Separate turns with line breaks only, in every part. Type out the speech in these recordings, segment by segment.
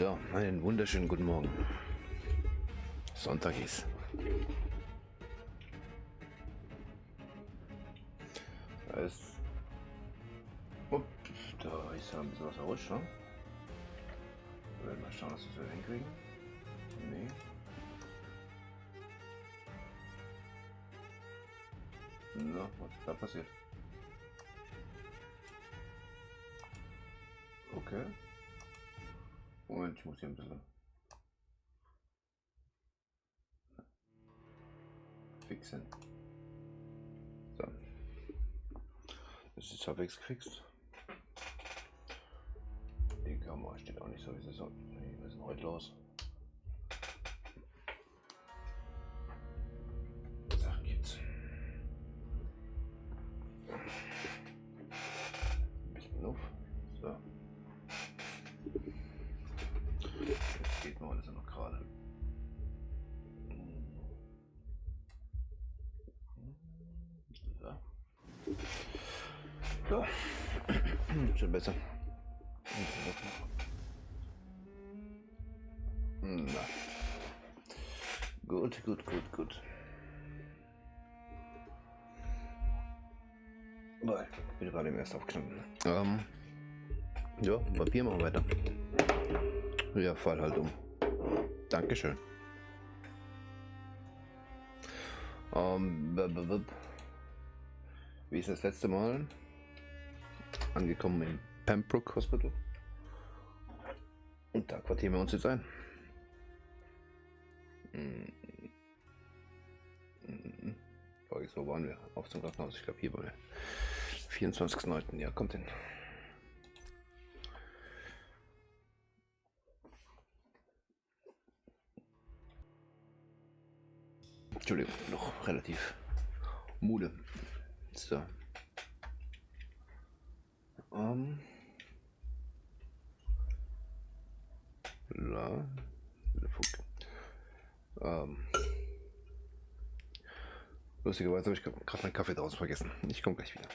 So, einen wunderschönen guten Morgen. Sonntag ist. Da ist. Da ist ja ein bisschen was errutscht, ne? Wir werden mal schauen, dass wir es wieder hinkriegen. Nee. Na, was ist da passiert? Okay. Moment, ich muss hier ein bisschen fixen. So. Das ist jetzt halbwegs gefixt. Die Kamera steht auch nicht so, wie sie soll. Was ist denn heute los? Sachen gibt's. Ein bisschen Luft. So. Jetzt geht noch alles noch gerade. So. Schon besser. Na. Gut. Weil, ich bin gerade im Ersten aufgestanden. Ja, Vampyr machen wir weiter. Ja, fall halt um. Dankeschön. Wie ist das letzte Mal? Angekommen im Pembroke Hospital. Und da quartieren wir uns jetzt ein. Frage ist, wo waren wir? Auf zum Krankenhaus. Ich glaube, hier waren wir. 24.09. Ja, kommt hin. Entschuldigung, noch relativ müde. So. Lustigerweise habe ich gerade meinen Kaffee draußen vergessen. Ich komme gleich wieder.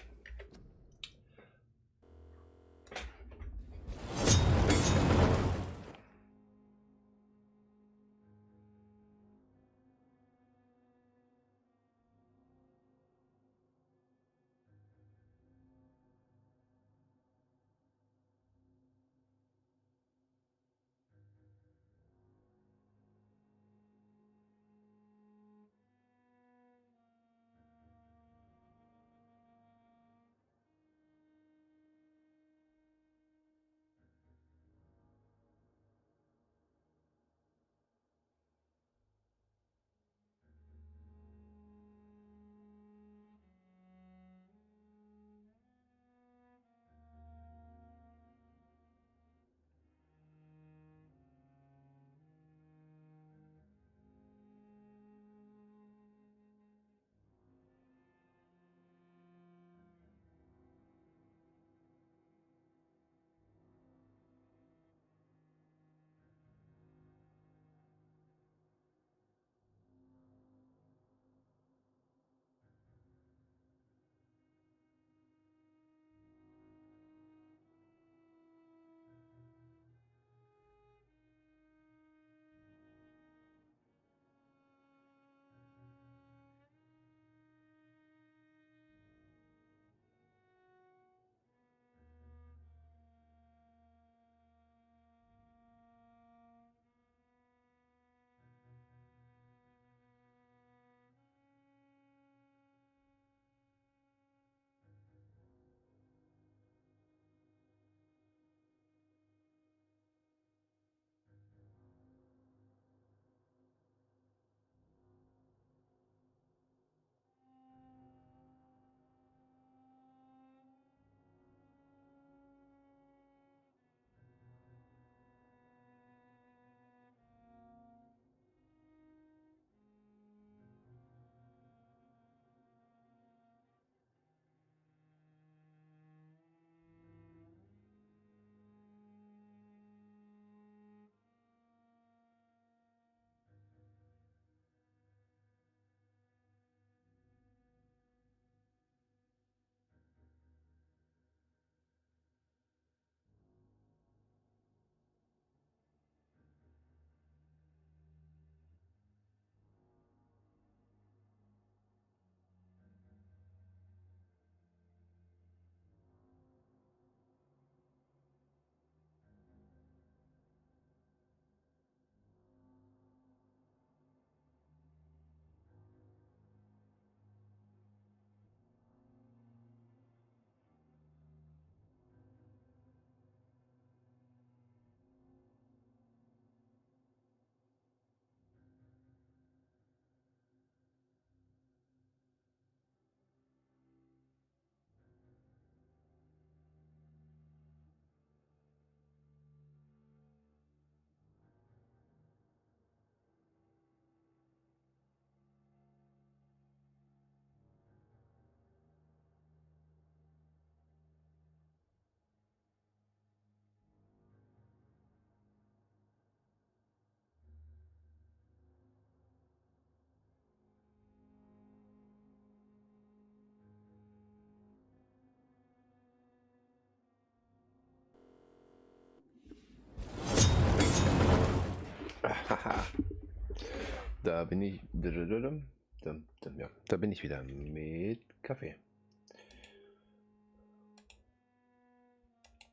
Da bin ich. Ja, da bin ich wieder mit Kaffee.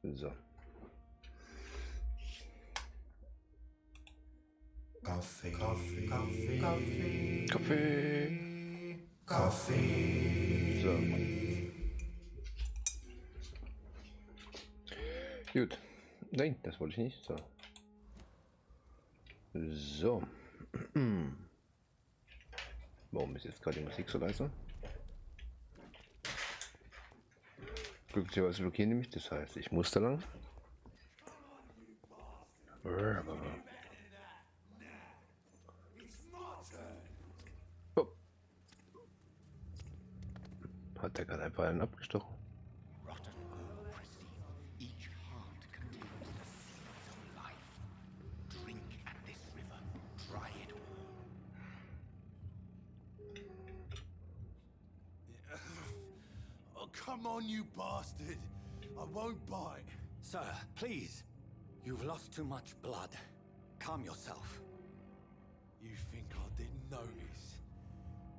So.
Kaffee.
So. Gut. Nein, das wollte ich nicht. So. So. Warum ist jetzt gerade die Musik so leise? Glücklicherweise blockieren die mich, das heißt, ich muss da lang. Oh. Hat der gerade einfach einen abgestochen?
Come on, you bastard! I won't bite.
Sir, please. You've lost too much blood. Calm yourself.
You think I didn't notice?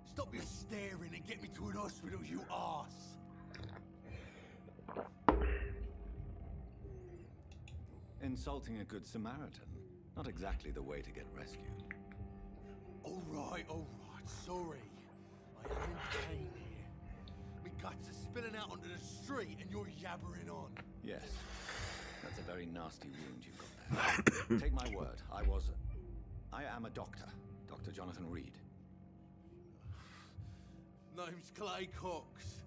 Stop your staring and get me to an hospital, you arse!
Insulting a good Samaritan. Not exactly the way to get rescued.
All right, sorry. I am in pain here. My guts are spilling out onto the street and you're yabbering on.
Yes. That's a very nasty wound you've got there. Take my word, I am a doctor. Dr. Jonathan Reed.
Name's Clay Cox.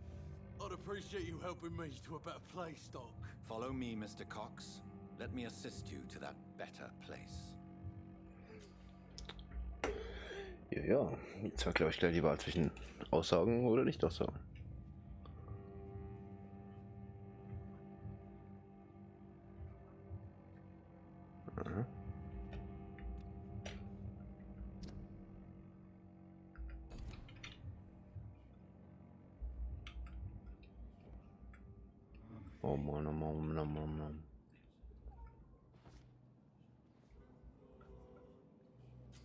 I'd appreciate you helping me to a better place, Doc.
Follow me, Mr. Cox. Let me assist you to that better place.
Ja, jetzt war, glaube ich, gleich die Wahl zwischen Aussagen oder Nicht-Aussagen. Mhm. Oh Mann, oh Mann, oh Mann, oh Mann.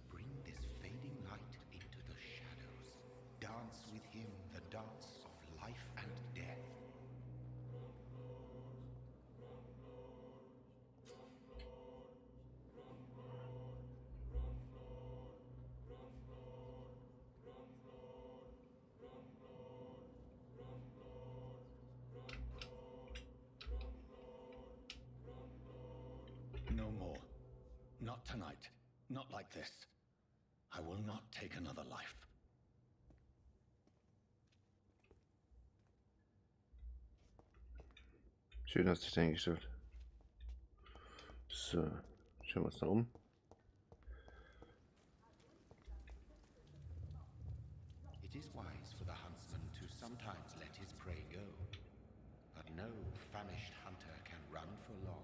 Bring this fading light into the shadows. Dance with him the dance of life and death.
No more. Not tonight. Not like this. I will not take another life.
Schön hast du dich dahingestellt. So, schauen wir uns da um.
It is wise for the huntsman to sometimes let his prey go, but no famished hunter can run for long.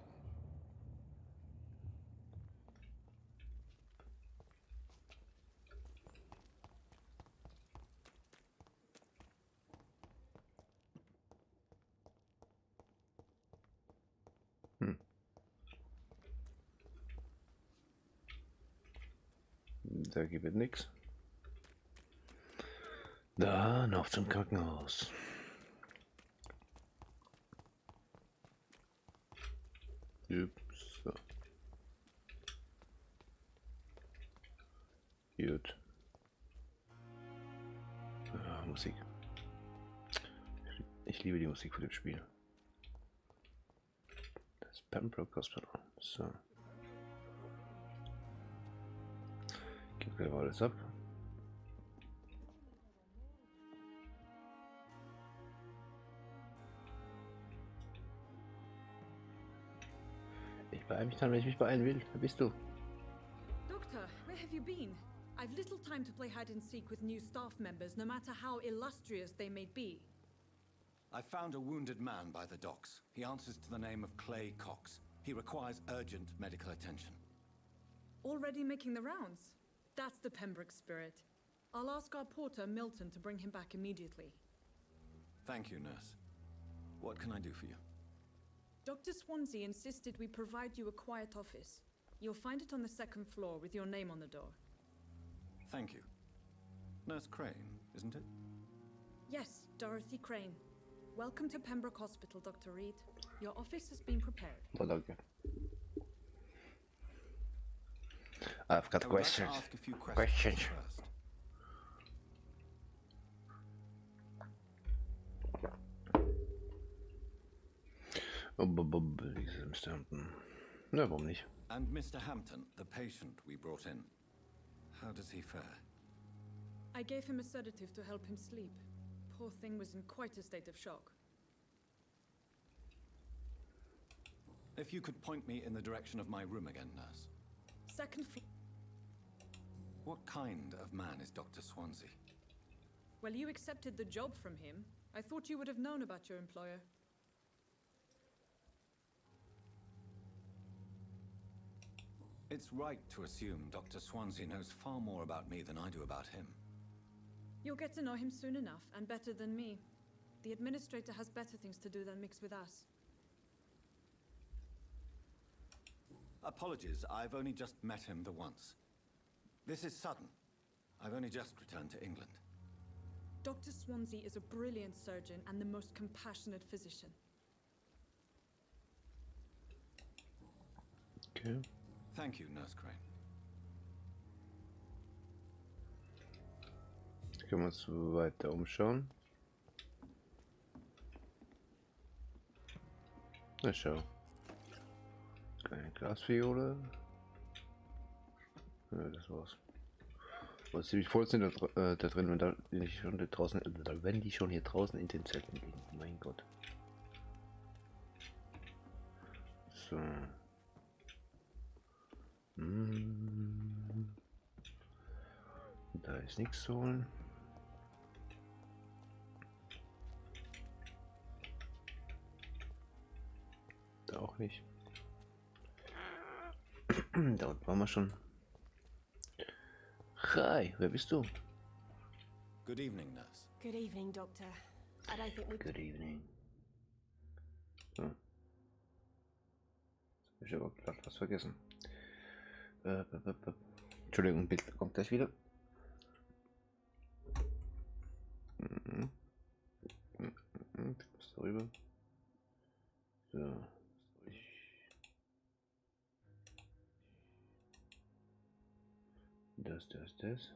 Da gibt es nichts. Dann auf zum Krankenhaus. Ups. So. Gut. Ah, Musik. Ich liebe die Musik für das Spiel. Das Pembroke Hospital. So. Gib gleich mal alles ab. Ich beeile mich dann, wenn ich mich beeilen will. Wer bist du?
Doctor, where have you been? I've little time to play hide and seek with new staff members, no matter how illustrious they may be.
I found a wounded man by the docks. He answers to the name of Clay Cox. He requires urgent medical attention.
Already making the rounds? That's the Pembroke spirit. I'll ask our porter, Milton, to bring him back immediately.
Thank you, nurse. What can I do for you?
Dr. Swansea insisted we provide you a quiet office. You'll find it on the second floor with your name on the door.
Thank you. Nurse Crane, isn't it?
Yes, Dorothy Crane. Welcome to Pembroke Hospital, Dr. Reed. Your office has been prepared.
Oh, danke. I've got
I would like to
questions.
ask a few
Questions.
first.
Mr. Hampton. Na, warum nicht?
And Mr. Hampton, the patient we brought in, how does he fare?
I gave him a sedative to help him sleep. Poor thing was in quite a state of shock.
If you could point me in the direction of my room again, nurse.
Second floor.
What kind of man is Dr. Swansea?
Well, you accepted the job from him. I thought you would have known about your employer.
It's right to assume Dr. Swansea knows far more about me than I do about him.
You'll get to know him soon enough, and better than me. The administrator has better things to do than mix with us.
Apologies, I've only just met him the once. This is sudden. I've only just returned to England.
Dr. Swansea is a brilliant surgeon and the most compassionate physician.
Okay.
Thank you, Nurse Crane.
Können wir uns weiter umschauen. Na schau. Keine Glasfiole. Ja, das war's. Was ziemlich voll sind da drin, wenn da nicht schon draußen, wenn die schon hier draußen in den Zelten liegen. Mein Gott. So. Da ist nichts zu holen. Da auch nicht. Da unten waren wir schon. Hi, wer bist du?
Good evening, nurse.
Good evening, Doctor. I don't think we...
Good evening. So. Jetzt hab ich aber glatt was vergessen. Entschuldigung, Bild kommt gleich wieder. Darüber. So. Das.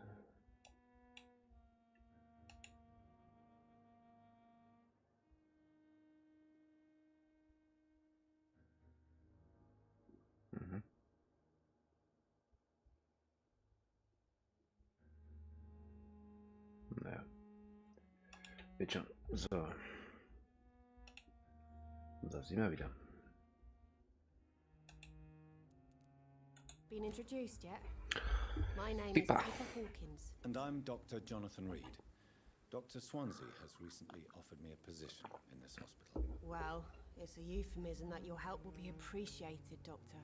Naja. Wird schon. So. Da sind wir wieder.
Been introduced yet? My name is
Pippa.
Pippa Hawkins.
And I'm Dr. Jonathan Reed. Dr. Swansea has recently offered me a position in this hospital.
Well, it's a euphemism that your help will be appreciated, Doctor.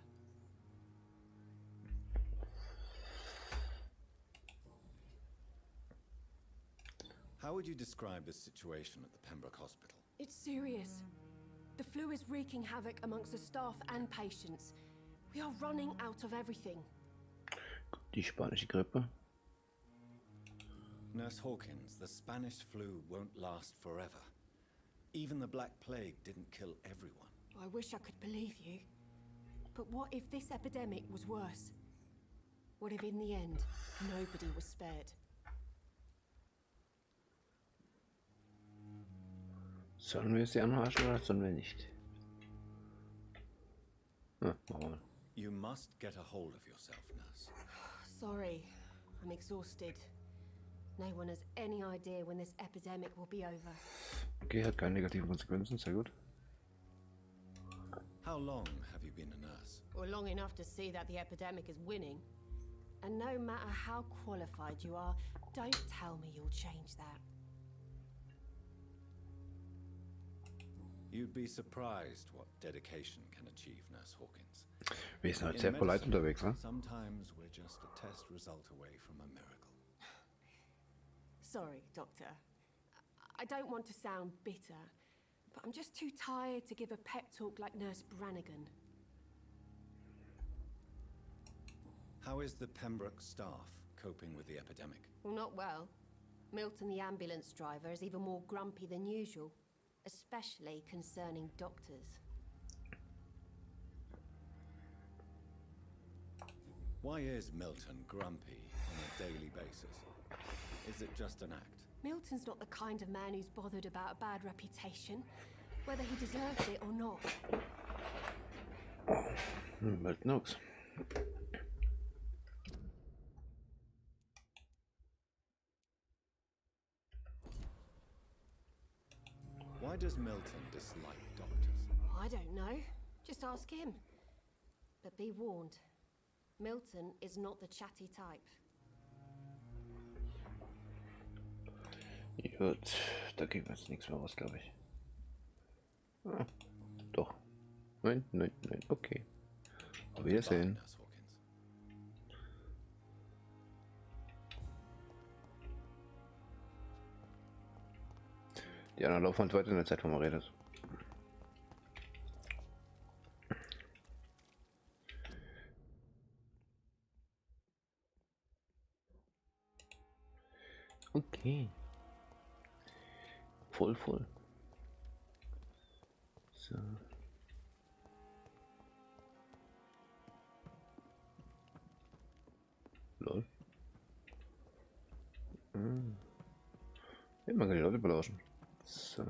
How would you describe the situation at the Pembroke Hospital?
It's serious. The flu is wreaking havoc amongst the staff and patients. We are running out of everything.
Die spanische Grippe.
Nurse Hawkins, the Spanish flu won't last forever. Even the Black Plague didn't kill everyone.
I wish I could believe you. But what if this epidemic was worse? What if in the end, nobody was spared?
Sollen wir sie anhaschen oder sollen wir nicht? Machen wir.
You must get a hold of yourself, nurse.
Sorry, I'm exhausted. No one has any idea when this epidemic will be over.
Okay, hat keine negativen Konsequenzen, sehr gut.
How long have you been a nurse?
Or long enough to see that the epidemic is winning. And no matter how qualified you are, don't tell me you'll change that.
You'd be surprised what dedication can achieve, Nurse Hawkins.
Wir sind halt
In
sehr polite
medicine,
unterwegs, ne?
Sometimes we're just a test result away from a miracle.
Sorry, Doctor. I don't want to sound bitter, but I'm just too tired to give a pep talk like Nurse Brannigan.
How is the Pembroke staff coping with the epidemic?
Well, not well. Milton, the ambulance driver, is even more grumpy than usual, especially concerning doctors.
Why is Milton grumpy on a daily basis? Is it just an act?
Milton's not the kind of man who's bothered about a bad reputation, whether he deserves it or not.
But knows.
Why does Milton dislike doctors?
I don't know. Just ask him. But be warned, Milton is not the chatty type.
Gut, da geht jetzt nichts mehr raus, glaube ich. Ah, doch. Nein, nein, nein, okay. Auf Wiedersehen. Die anderen laufen weiter in der Zeit, wo man redet. Okay. Voll. So. Lol. Ja, man kann die Leute belauschen. So.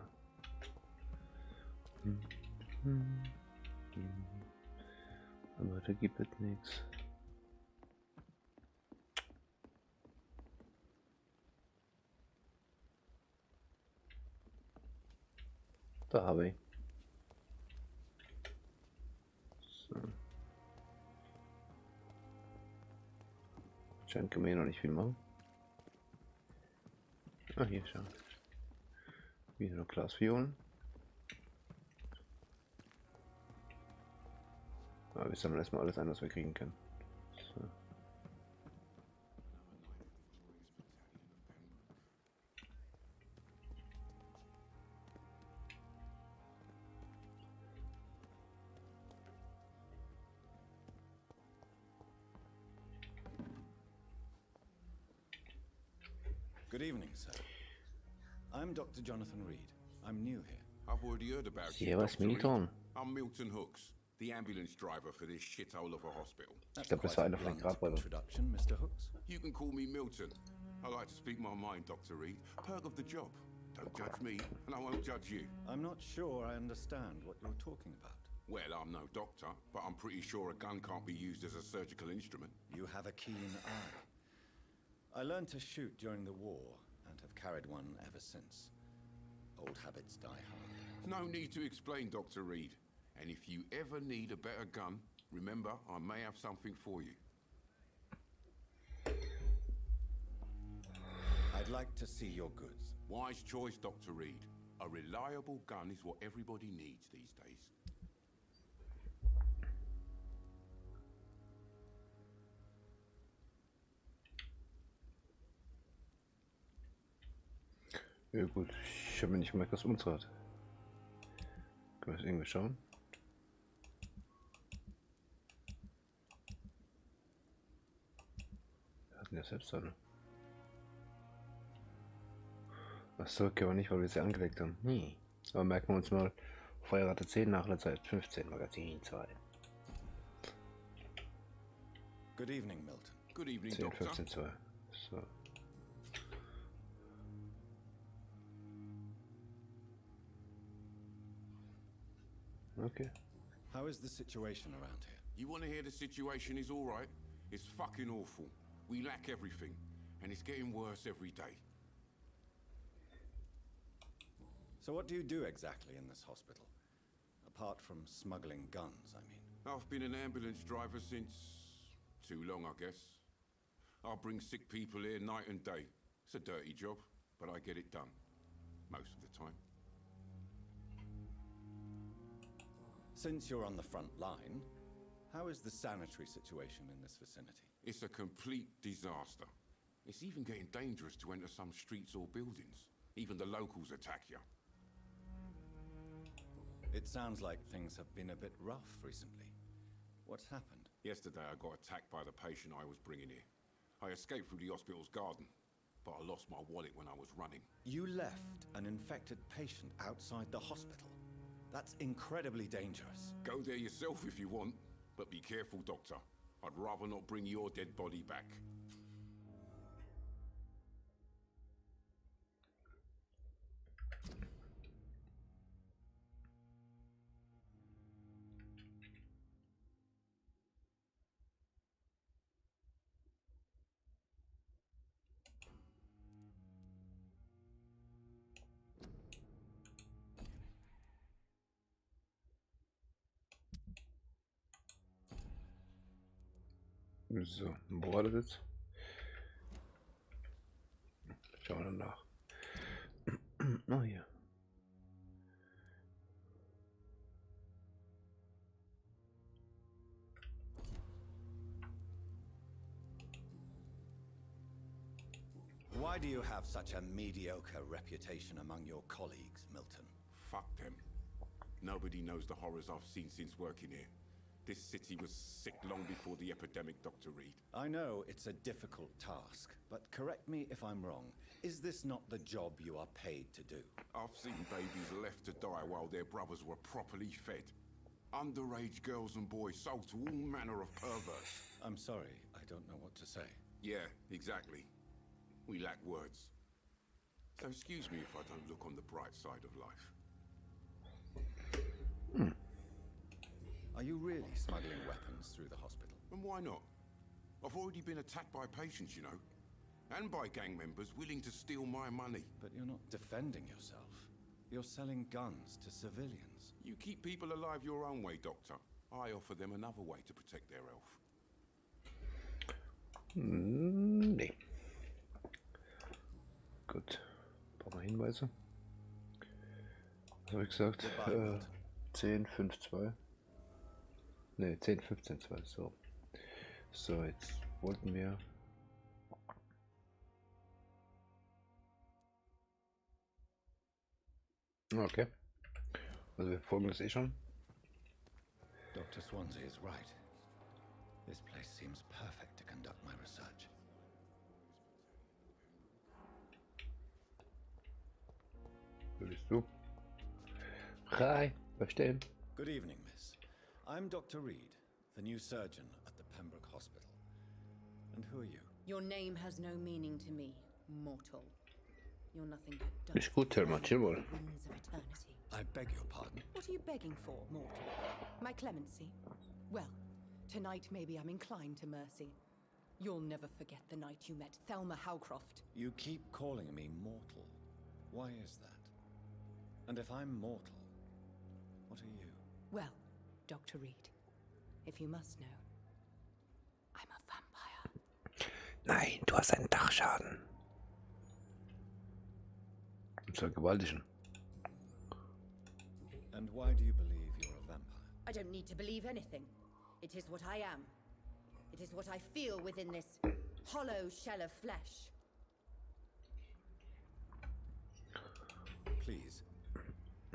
Aber da gibt es nichts. Da habe ich. So. Scheint können wir hier noch nicht viel machen. Ah, hier schon. Wieder noch Glasviolen. Aber wir sammeln erstmal alles ein, was wir kriegen können. So.
Good evening, sir. I'm Dr. Jonathan Reed. I'm new here.
I've already heard about you.
Servus,
Dr. Reed.
Milton.
I'm Milton Hooks, the ambulance driver for this shithole of a hospital.
That's
glaube, das
quite
war
a
einer von den
blunt
Grabräubern.
introduction, Mr. Hooks.
You can call me Milton. I like to speak my mind, Dr. Reed. Perk of the job. Don't judge me, and I won't judge you.
I'm not sure I understand what you're talking about.
Well, I'm no doctor, but I'm pretty sure a gun can't be used as a surgical instrument.
You have a keen eye. I learned to shoot during the war and have carried one ever since. Old habits die hard.
No need to explain, Dr. Reed. And if you ever need a better gun, remember, I may have something for you.
I'd like to see your goods.
Wise choice, Dr. Reed. A reliable gun is what everybody needs these days.
Ja gut, ich habe mir nicht gemerkt, was unsere hat. Können wir das irgendwie schauen? Wir hatten ja selbst eine. Achso, okay, aber nicht, weil wir sie angelegt haben. Nee. Aber merken wir uns mal, Feuerrate 10, Nachladezeit 15, Magazin 2.
Good evening, Milton.
Good evening,
10,
Doctor.
15, 2. So. Okay.
How is the situation around here?
You want to hear the situation is all right? It's fucking awful. We lack everything, and it's getting worse every day.
So what do you do exactly in this hospital? Apart from smuggling guns, I mean.
I've been an ambulance driver since too long, I guess. I bring sick people here night and day. It's a dirty job, but I get it done. Most of the time.
Since you're on the front line, how is the sanitary situation in this vicinity?
It's a complete disaster. It's even getting dangerous to enter some streets or buildings. Even the locals attack you.
It sounds like things have been a bit rough recently. What's happened?
Yesterday I got attacked by the patient I was bringing here. I escaped through the hospital's garden, but I lost my wallet when I was running.
You left an infected patient outside the hospital. That's incredibly dangerous.
Go there yourself if you want, but be careful, Doctor. I'd rather not bring your dead body back.
So, wo war das jetzt? Schauen wir nach. Oh, hier.
Why do you have such a mediocre reputation among your colleagues, Milton?
Fuck them. Nobody knows the horrors I've seen since working here. This city was sick long before the epidemic, Dr. Reed.
I know it's a difficult task, but correct me if I'm wrong. Is this not the job you are paid to do?
I've seen babies left to die while their brothers were properly fed. Underage girls and boys sold to all manner of perverts.
I'm sorry, I don't know what to say.
Yeah, exactly. We lack words. So excuse me if I don't look on the bright side of life.
Are you really smuggling weapons through the hospital?
And why not? I've already been attacked by patients, you know. And by gang members willing to steal my money.
But you're not defending yourself. You're selling guns to civilians.
You keep people alive your own way, Doctor. I offer them another way to protect their health.
Nee. Gut. Ein paar Hinweise. Was habe ich gesagt? 10, 5, 2. Ne, 10, 15, 2. So. So, jetzt wollten wir. Okay. Also wir folgen das eh schon.
Dr. Swansea is right. This place seems perfect to conduct my research.
Würdest du? Hi, verstehen.
Good evening, miss. I'm Dr. Reed, the new surgeon at the Pembroke Hospital. And who are you?
Your name has no meaning to me, mortal. You're nothing but dust.
Ist gut, Thelma, chill wohl.
Winds of eternity.
I beg your pardon.
What are you begging for, mortal? My clemency? Well, tonight maybe I'm inclined to mercy. You'll never forget the night you met Thelma Howcroft.
You keep calling me mortal. Why is that? And if I'm mortal, what are you?
Well, Dr. Reed, if you must know, I'm a vampire.
Nein, du hast einen Dachschaden. Vergewaltigen.
And why do you believe you're a vampire?
I don't need to believe anything. It is what I am. It is what I feel within this hollow shell of flesh.
Please,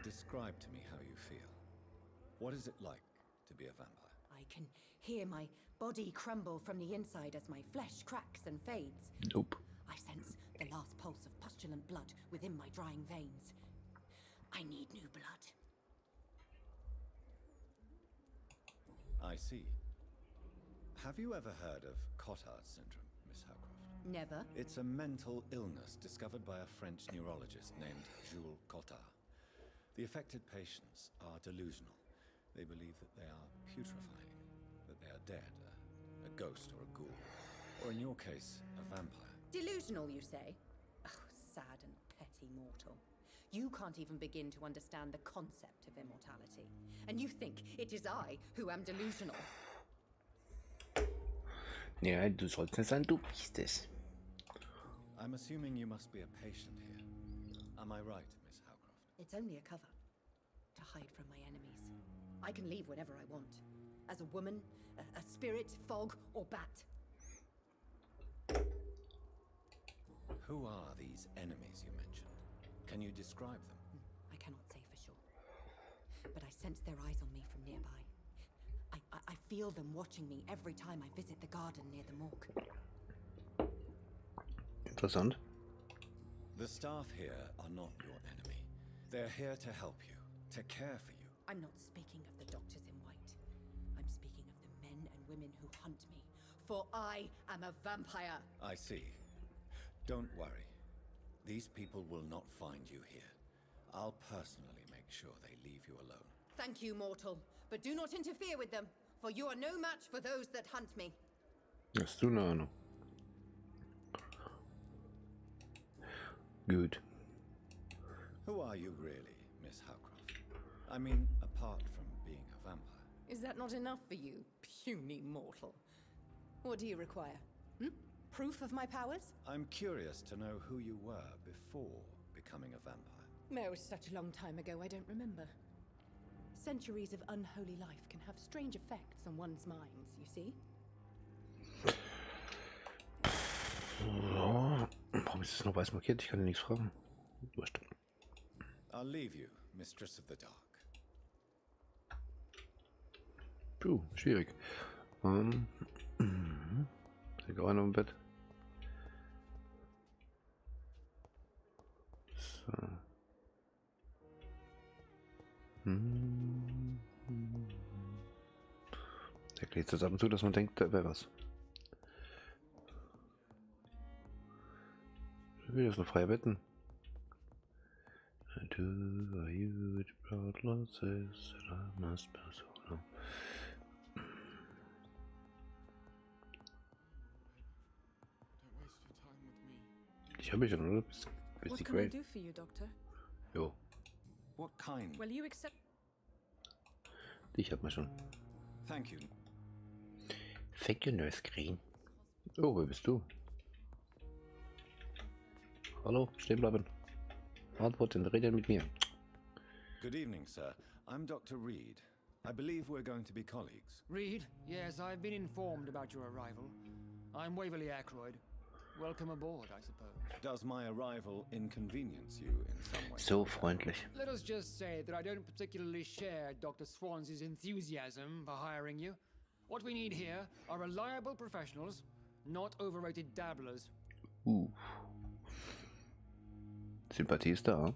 describe to me how you feel. What is it like to be a vampire?
I can hear my body crumble from the inside as my flesh cracks and fades.
Nope.
I sense the last pulse of pustulant blood within my drying veins. I need new blood.
I see. Have you ever heard of Cotard syndrome, Miss Howcroft?
Never.
It's a mental illness discovered by a French neurologist named Jules Cotard. The affected patients are delusional. They believe that they are putrefying, that they are dead, a ghost or a ghoul, or in your case, a vampire.
Delusional, you say? Oh, sad and petty mortal. You can't even begin to understand the concept of immortality. And you think it is I who am delusional.
Ja, du sollst nicht sein, du bist es.
I'm assuming you must be a patient here. Am I right, Miss Howcroft?
It's only a cover. To hide from my enemies. I can leave whenever I want. As a woman, a spirit, fog, or bat.
Who are these enemies you mentioned? Can you describe them?
I cannot say for sure. But I sense their eyes on me from nearby. I feel them watching me every time I visit the garden near the morgue.
Interessant.
The staff here are not your enemy. They're here to help you, to care for you.
I'm not speaking of the doctors in white. I'm speaking of the men and women who hunt me. For I am a vampire.
I see. Don't worry. These people will not find you here. I'll personally make sure they leave you alone.
Thank you, mortal. But do not interfere with them, for you are no match for those that hunt me.
Hast du eine Ahnung? Gut.
Who are you really, Miss Howcroft? I mean, apart from being a vampire.
Is that not enough for you, puny mortal? What do you require? Proof of my powers?
I'm curious to know who you were before becoming a vampire.
It was such a long time ago, I don't remember. Centuries of unholy life can have strange effects on one's minds, you see?
So. Warum ist es noch weiß markiert? Ich kann dir nichts fragen. Wurscht.
I'll leave you, Mistress of the Dark.
Puh, schwierig. Ich liege auch noch im Bett. So. Der klärt das ab und zu, dass man denkt, da wäre was. Will das noch freie Betten? Ich habe mich schon, oder? Bist
What
die
can I
great?
do for you, Doctor?
Jo,
What kind?
Will you accept?
ich hab mal schon.
Thank you.
Thank you, Nurse Green. Oh, wer bist du? Hallo, stehen bleiben. Antworten, reden mit mir.
Good evening, sir. I'm Dr. Reed. I believe we're going to be colleagues.
Reed, yes, I've been informed about your arrival. I'm Waverly Ackroyd. Welcome aboard, I suppose.
Does my arrival inconvenience you in some way?
So freundlich.
Let us just say that I don't particularly share Dr. Swansea's enthusiasm for hiring you. What we need here are reliable professionals, not overrated dabblers.
Sympathie ist da.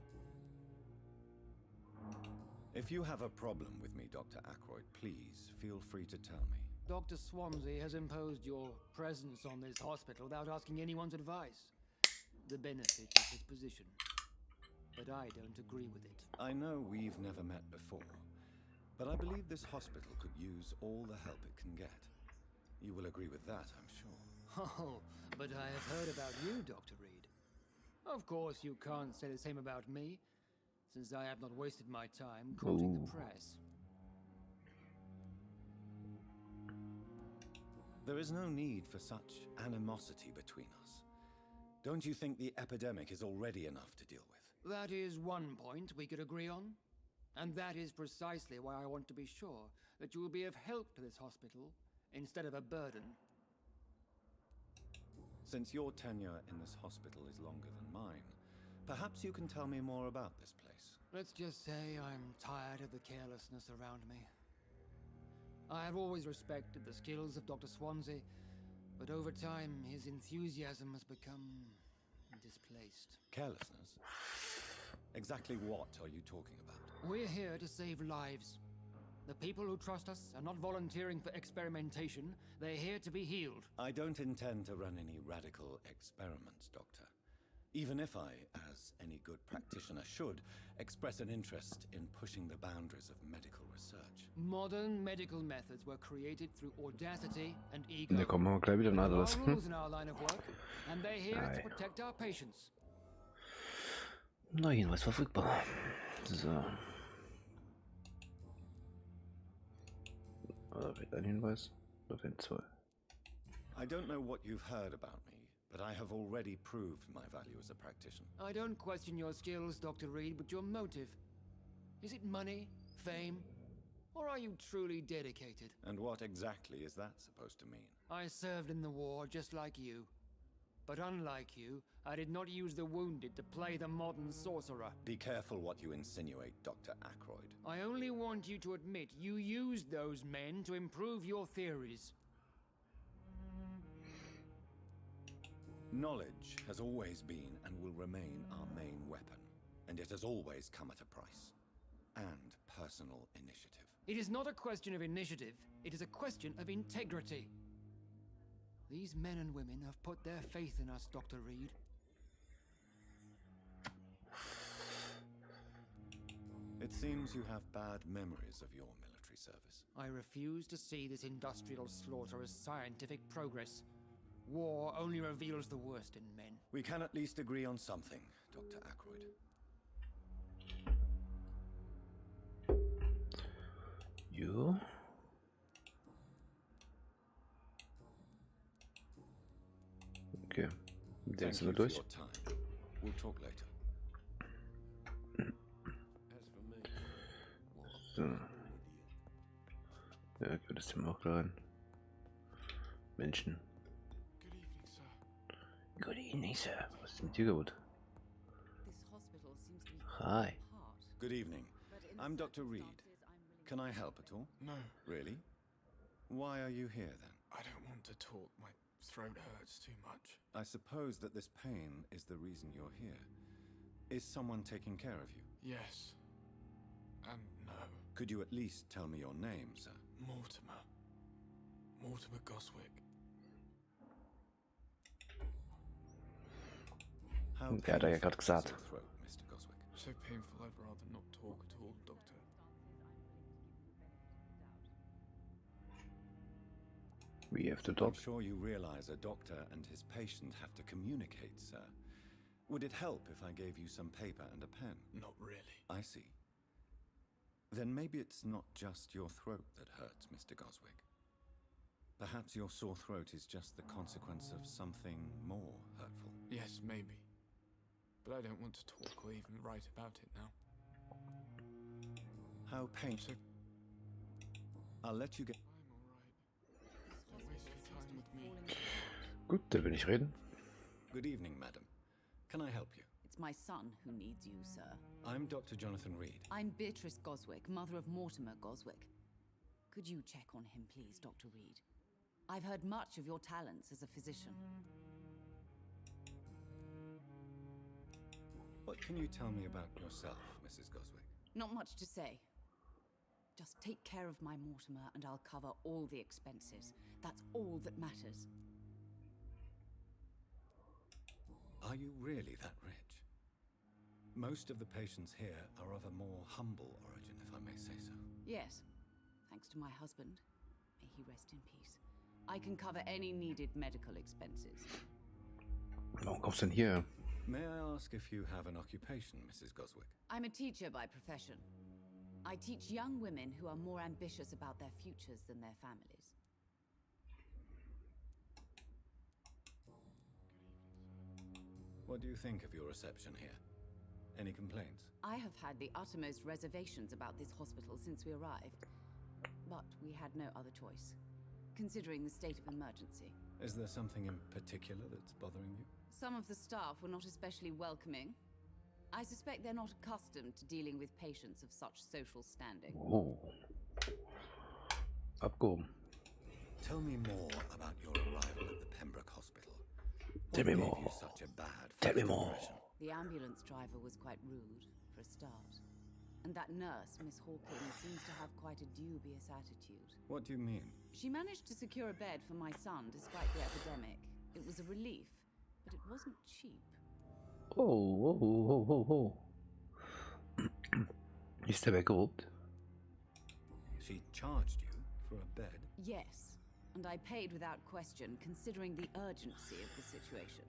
If you have a problem with me, Dr. Ackroyd, please feel free to tell me.
Dr. Swansea has imposed your presence on this hospital without asking anyone's advice. The benefit of his position. But I don't agree with it.
I know we've never met before, but I believe this hospital could use all the help it can get. You will agree with that, I'm sure.
Oh, but I have heard about you, Dr. Reed. Of course, you can't say the same about me, since I have not wasted my time courting the press.
There is no need for such animosity between us. Don't you think the epidemic is already enough to deal with?
That is one point we could agree on. And that is precisely why I want to be sure that you will be of help to this hospital instead of a burden.
Since your tenure in this hospital is longer than mine, perhaps you can tell me more about this place.
Let's just say I'm tired of the carelessness around me. I have always respected the skills of Dr. Swansea, but over time his enthusiasm has become displaced.
Carelessness? Exactly what are you talking about?
We're here to save lives. The people who trust us are not volunteering for experimentation. They're here to be healed.
I don't intend to run any radical experiments, Doctor. Even if I, as any good practitioner should, express an interest in pushing the boundaries of medical research.
Modern medical methods were created through audacity and ego.
Da kommen wir gleich wieder nach
There
das.
are rules in our line of work, and they're here
Aye.
to protect our patients.
Neuer Hinweis verfügbar. So. Da wird ein Hinweis. Da werden zwei.
I don't know what you've heard about me, but I have already proved my value as a practitioner.
I don't question your skills, Dr. Reed, but your motive. Is it money, fame, or are you truly dedicated?
And what exactly is that supposed to mean?
I served in the war just like you. But unlike you, I did not use the wounded to play the modern sorcerer.
Be careful what you insinuate, Dr. Ackroyd.
I only want you to admit you used those men to improve your theories.
Knowledge has always been and will remain our main weapon, and it has always come at a price. And personal initiative.
It is not a question of initiative, it is a question of integrity. These men and women have put their faith in us, Dr. Reed.
It seems you have bad memories of your military service.
I refuse to see this industrial slaughter as scientific progress. War only reveals the worst in men.
We can at least agree on something, Dr. Ackroyd.
Jo. Okay. Den sind wir durch.
We'll talk later.
So. Ja, geht das Thema auch da rein. Menschen. Good evening, sir. Was ist mit dir kaputt? Hi.
Good evening. I'm Dr. Reed. Can I help at all?
No.
Really? Why are you here then?
I don't want to talk. My throat hurts too much.
I suppose that this pain is the reason you're here. Is someone taking care of you?
Yes. And no.
Could you at least tell me your name, sir?
Mortimer. Mortimer Goswick.
How
Ja, hat er ja gerade gesagt.
is your throat, Mr. Goswick?
So painful I'd rather not talk at all, Doctor.
We have to
I'm
talk.
sure you realize a doctor and his patient have to communicate, sir. Would it help if I gave you some paper and a pen?
Not really.
I see. Then maybe it's not just your throat that hurts, Mr. Goswick. Perhaps your sore throat is just the consequence of something more hurtful.
Yes, maybe. But I don't want to talk or even write about it now.
How painful. I'll let you get...
I'm alright. Don't waste your time with me.
Gut, dann will ich reden.
Good evening, madam. Can I help you?
It's my son who needs you, sir.
I'm Dr. Jonathan Reed.
I'm Beatrice Goswick, mother of Mortimer Goswick. Could you check on him, please, Dr. Reed? I've heard much of your talents as a physician.
What can you tell me about yourself, Mrs. Goswick?
Not much to say. Just take care of my Mortimer and I'll cover all the expenses. That's all that matters.
Are you really that rich? Most of the patients here are of a more humble origin, if I may say so.
Yes, thanks to my husband. May he rest in peace. I can cover any needed medical expenses.
Warum kommst du denn hier?
May I ask if you have an occupation, Mrs. Goswick?
I'm a teacher by profession. I teach young women who are more ambitious about their futures than their families.
What do you think of your reception here? Any complaints?
I have had the uttermost reservations about this hospital since we arrived. But we had no other choice, considering the state of emergency.
Is there something in particular that's bothering you?
Some of the staff were not especially welcoming. I suspect they're not accustomed to dealing with patients of such social standing.
Oh. Abgehoben.
Tell me more about your arrival at the Pembroke Hospital.
Tell me
What gave
more.
you such a bad
Tell me
first
more.
impression?
The ambulance driver was quite rude, for a start. And that nurse, Miss Hawkins, seems to have quite a dubious attitude.
What do you mean?
She managed to secure a bed for my son despite the epidemic. It was a relief, but it wasn't cheap.
Oh. Ist der weggehobt?
She charged you for a bed?
Yes, and I paid without question, considering the urgency of the situation.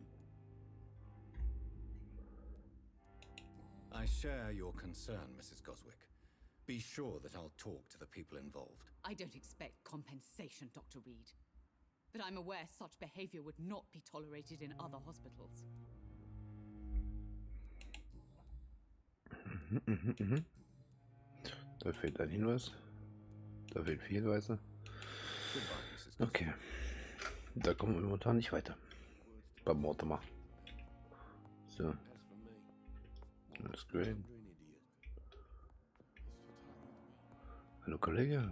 I share your concern, Mrs. Goswick. Be sure that I'll talk to the people involved.
I don't expect compensation, Dr. Reed. But I'm aware such behavior would not be tolerated in other hospitals.
Da fehlt ein Hinweis. Da fehlen 4 Hinweise.
Goodbye, Mrs. Goswick.
Okay. Da kommen wir momentan nicht weiter. Bei Mortimer. So. That's great. Hallo Kollege.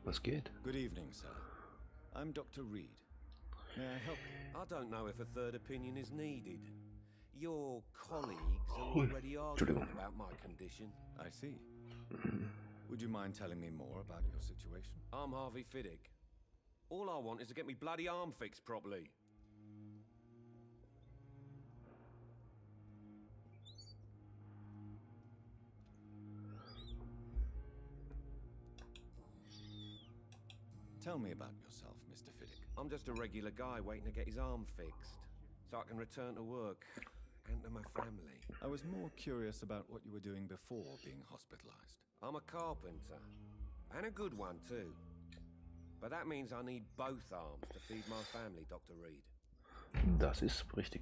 Was geht?
Good evening, sir. I'm Dr. Reed. May I help you?
I don't know if a third opinion is needed. Your colleagues are already arguing about my condition.
I see. Would you mind telling me more about your situation?
I'm Harvey Fiddick. All I want is to get me bloody arm fixed properly.
Tell me about yourself, Mr. Fiddick.
I'm just a regular guy waiting to get his arm fixed, so I can return to work and to my family.
I was more curious about what you were doing before being hospitalized.
I'm a carpenter, and a good one too. But that means I need both arms to feed my family, Dr. Reed.
Das ist richtig.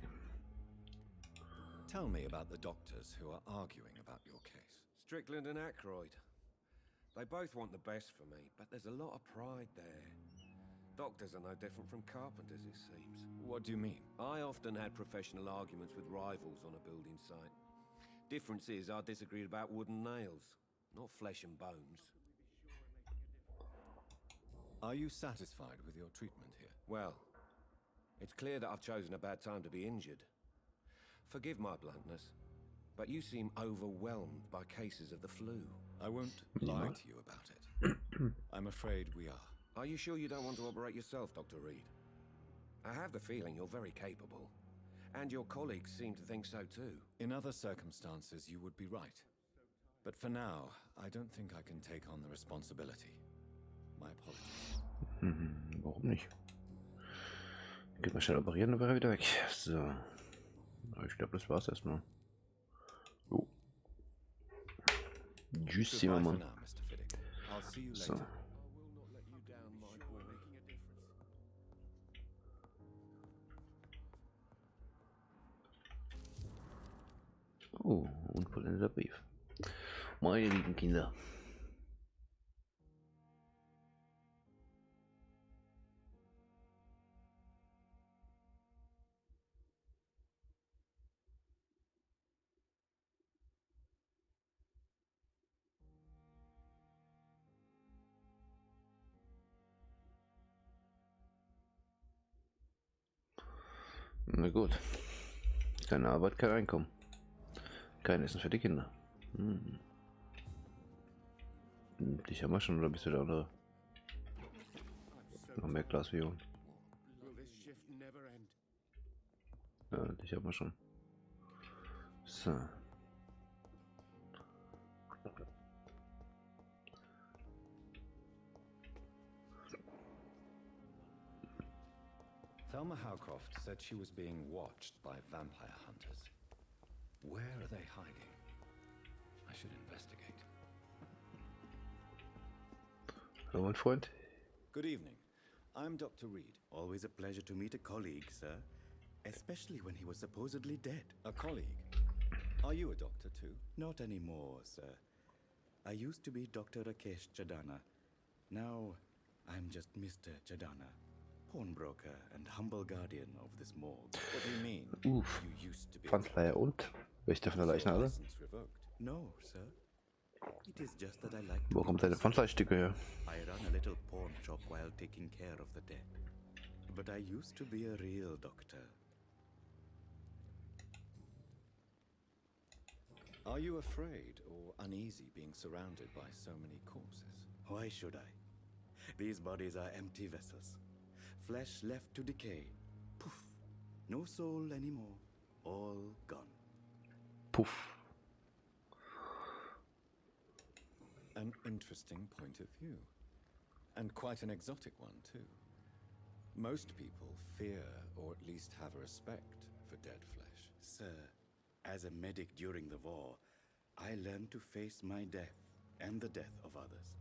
Tell me about the doctors who are arguing about your case.
Strickland and Aykroyd. They both want the best for me, but there's a lot of pride there. Doctors are no different from carpenters, it seems.
What do you mean?
I often had professional arguments with rivals on a building site. Difference is I disagreed about wooden nails, not flesh and bones.
Are you satisfied with your treatment here?
Well, it's clear that I've chosen a bad time to be injured. Forgive my bluntness, but you seem overwhelmed by cases of the flu.
I won't lie to you about it. I'm afraid we are.
Are you sure you don't want to operate yourself, Dr. Reed? I have the feeling you're very capable, and your colleagues seem to think so too.
In other circumstances, you would be right. But for now, I don't think I can take on the responsibility. My apologies.
Warum nicht? Geht mal schnell operieren, dann wäre er wieder weg. So. Ich glaube, das war's erstmal. Oh. Tschüss, Zimmermann. So. Oh, unvollendeter Brief. Meine lieben Kinder. Na gut. Keine Arbeit, kein Einkommen. Kein Essen für die Kinder. Dich haben wir schon, oder bist du der andere? Noch mehr Glas wie uns. Ja, dich haben wir schon. So.
Thelma Howcroft said she was being watched by vampire hunters. Where are they hiding? I should investigate.
Hallo, mein Freund.
Good evening. I'm Dr. Reed.
Always a pleasure to meet a colleague, sir. Especially when he was supposedly dead.
A colleague? Are you a doctor too?
Not anymore, sir. I used to be Dr. Rakesh Chadana. Now, I'm just Mr. Chadana. Pawnbroker and humble guardian of this morgue.
What do you mean?
Uff.
You used to be
Pfandleiher und? Wächter von der Leichnade?
No, sir. It is just that I like
Wo kommt deine Pfandleihstücke her?
I run a little pawn shop while taking care of the dead. But I used to be a real doctor.
Are you afraid or uneasy being surrounded by so many corpses?
Why should I? These bodies are empty vessels. Flesh left to decay. Poof. No soul anymore. All gone.
Puff.
An interesting point of view. And quite an exotic one, too. Most people fear, or at least have a respect, for dead flesh.
Sir, as a medic during the war, I learned to face my death and the death of others.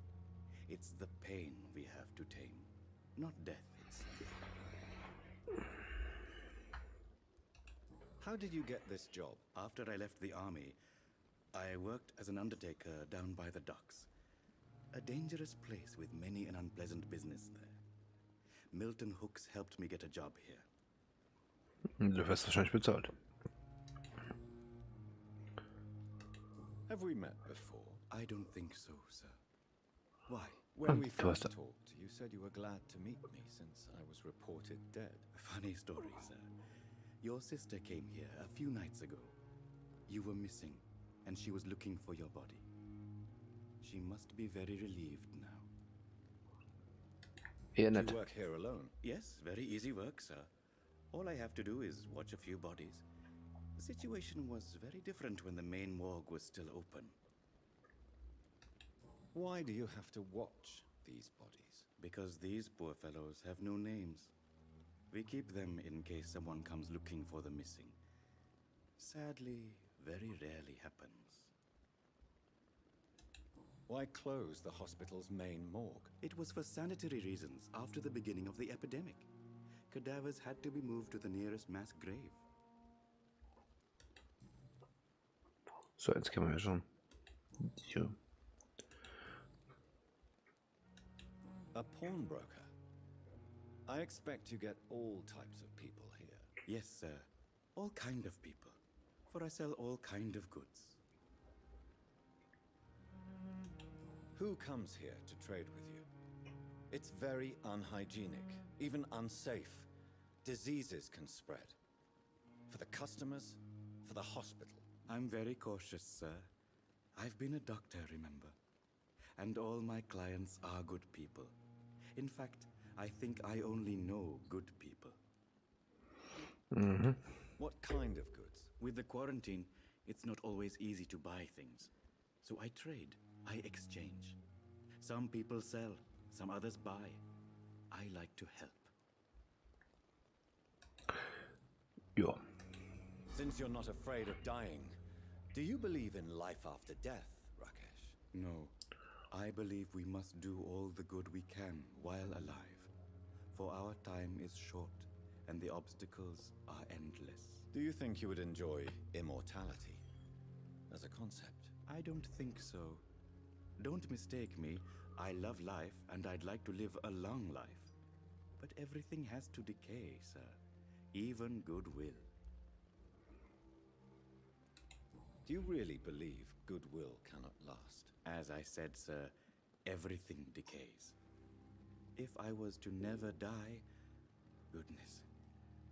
It's the pain we have to tame, not death itself.
How did you get this job?
After I left the army, I worked as an undertaker down by the docks. A dangerous place with many an unpleasant business there. Milton Hooks helped me get a job here.
Du wirst wahrscheinlich bezahlt.
Have we met before?
I don't think so, sir. Why?
When we
Du
first
hast...
talked, you said you were glad to meet me since I was reported dead.
Funny story, sir. Your sister came here a few nights ago. You were missing, and she was looking for your body. She must be very relieved now.
Eher
Do
nett.
you work here alone?
Yes, very easy work, sir. All I have to do is watch a few bodies. The situation was very different when the main morgue was still open.
Why do you have to watch these bodies?
Because these poor fellows have no names. We keep them in case someone comes looking for the missing. Sadly, very rarely happens.
Why close the hospital's main morgue?
It was for sanitary reasons after the beginning of the epidemic. Cadavers had to be moved to the nearest mass grave.
So, jetzt können wir ja schon. Ja.
A pawnbroker? I expect you get all types of people here.
Yes, sir. All kind of people. For I sell all kind of goods.
Who comes here to trade with you? It's very unhygienic, even unsafe. Diseases can spread. For the customers, for the hospital.
I'm very cautious, sir. I've been a doctor, remember? And all my clients are good people. In fact, I think I only know good people.
Mhm.
What kind of goods?
With the quarantine, it's not always easy to buy things. So I trade, I exchange. Some people sell, some others buy. I like to help.
Ja.
Since you're not afraid of dying, do you believe in life after death, Rakesh?
No. I believe we must do all the good we can while alive. For our time is short, and the obstacles are endless.
Do you think you would enjoy immortality as a concept?
I don't think so. Don't mistake me. I love life, and I'd like to live a long life. But everything has to decay, sir. Even goodwill.
Do you really believe goodwill cannot last?
As I said, sir, everything decays. If I was to never die, goodness,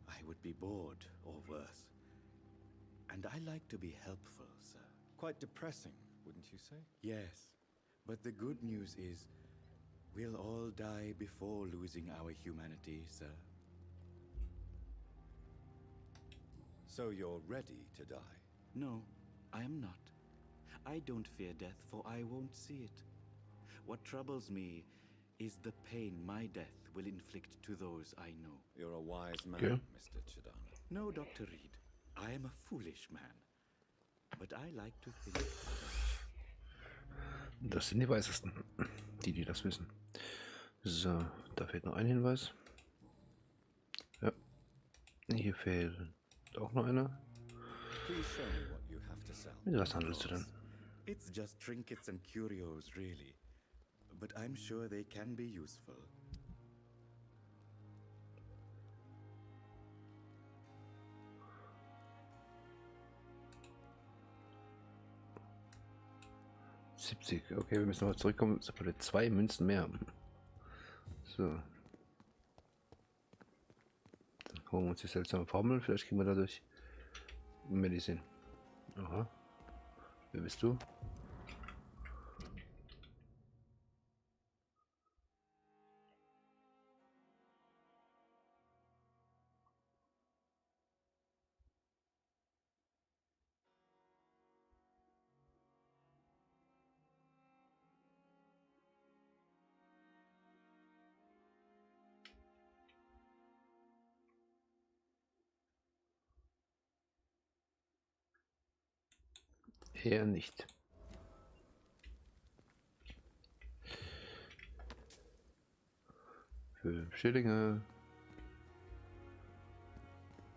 I would be bored or worse. And I like to be helpful, sir.
Quite depressing, wouldn't you say?
Yes, but the good news is we'll all die before losing our humanity, sir.
So you're ready to die?
No, I am not. I don't fear death, for I won't see it. What troubles me is the pain my death will inflict to those I know.
You're a wise man,
Okay.
Mr. Chidana.
No, Dr. Reed. I am a foolish man. But I like to think.
Das sind die Weisesten, die das wissen. So, da fehlt noch ein Hinweis. Ja. Hier fehlt auch noch einer.
Please show me what you have to sell.
Was handelst du denn?
It's just trinkets and curios, really. But I'm sure they can be useful.
Okay, wir müssen nochmal zurückkommen, so wir 2 Münzen mehr haben. So. Dann holen wir uns die seltsame Formel, vielleicht kriegen wir dadurch Medizin. Aha. Wer bist du? Eher nicht. Für Schillinge.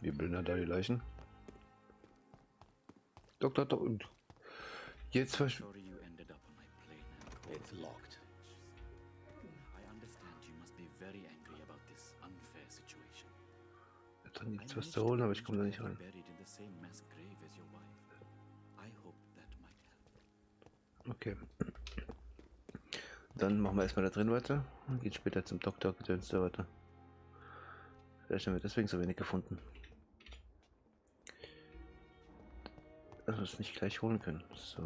Wir blenden da die Leichen. Doktor, und jetzt
Sorry you ended up on my plane and
It's locked.
I understand you must be very angry about this unfair situation.
drin gibt's was zu holen, aber ich komme da nicht rein.
Buried in the same mass grave as your wife. I hope that might help.
Okay. Dann machen wir erstmal da drin weiter und gehen später zum Doktor gedöns da weiter. Vielleicht haben wir deswegen so wenig gefunden. Dass wir es nicht gleich holen können. So.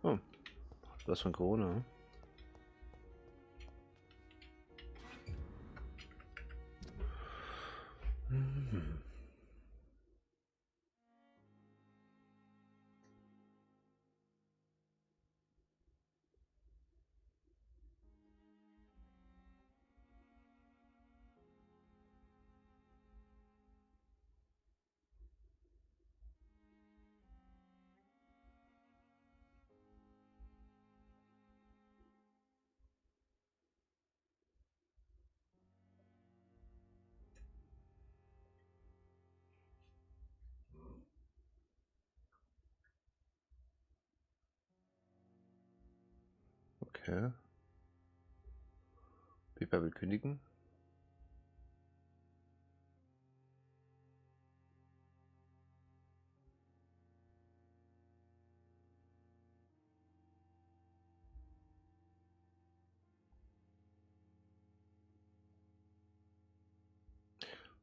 Oh, was von Corona? Hm? Okay. Piper will kündigen.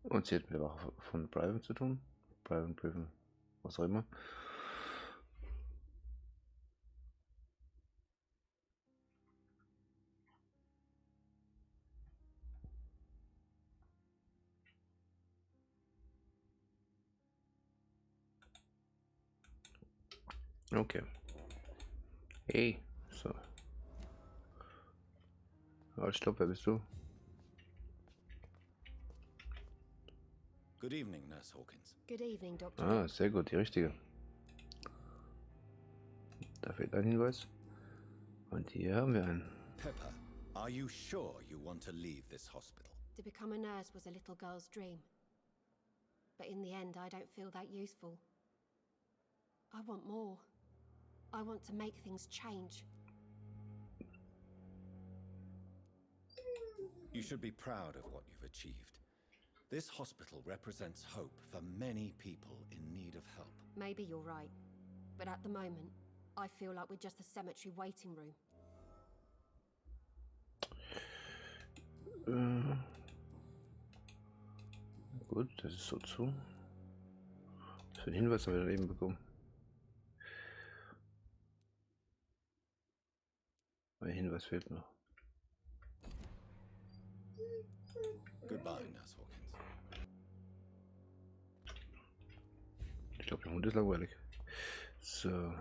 Und sie hat mit der Wache von Brian zu tun. Brian, was auch immer. Okay. Hey, so. Halt, stopp, wer bist du?
Good evening, Nurse Hawkins.
Good evening, Doctor.
Ah, sehr gut, die richtige. Da fehlt ein Hinweis. Und hier haben wir einen.
Pepper, are you sure you want to leave this hospital?
To become a nurse was a little girl's dream. But in the end, I don't feel that useful. I want more. I want to make things change.
You should be proud of what you've achieved. This hospital represents hope for many people in need of help.
Maybe you're right. But at the moment, I feel like we're just a cemetery waiting room.
Gut, das ist so zu. Was für einen Hinweis haben wir dann eben bekommen? Ein Hinweis fehlt noch.
Goodbye, Nurse Hawkins.
Ich glaube, der Hund ist langweilig. So.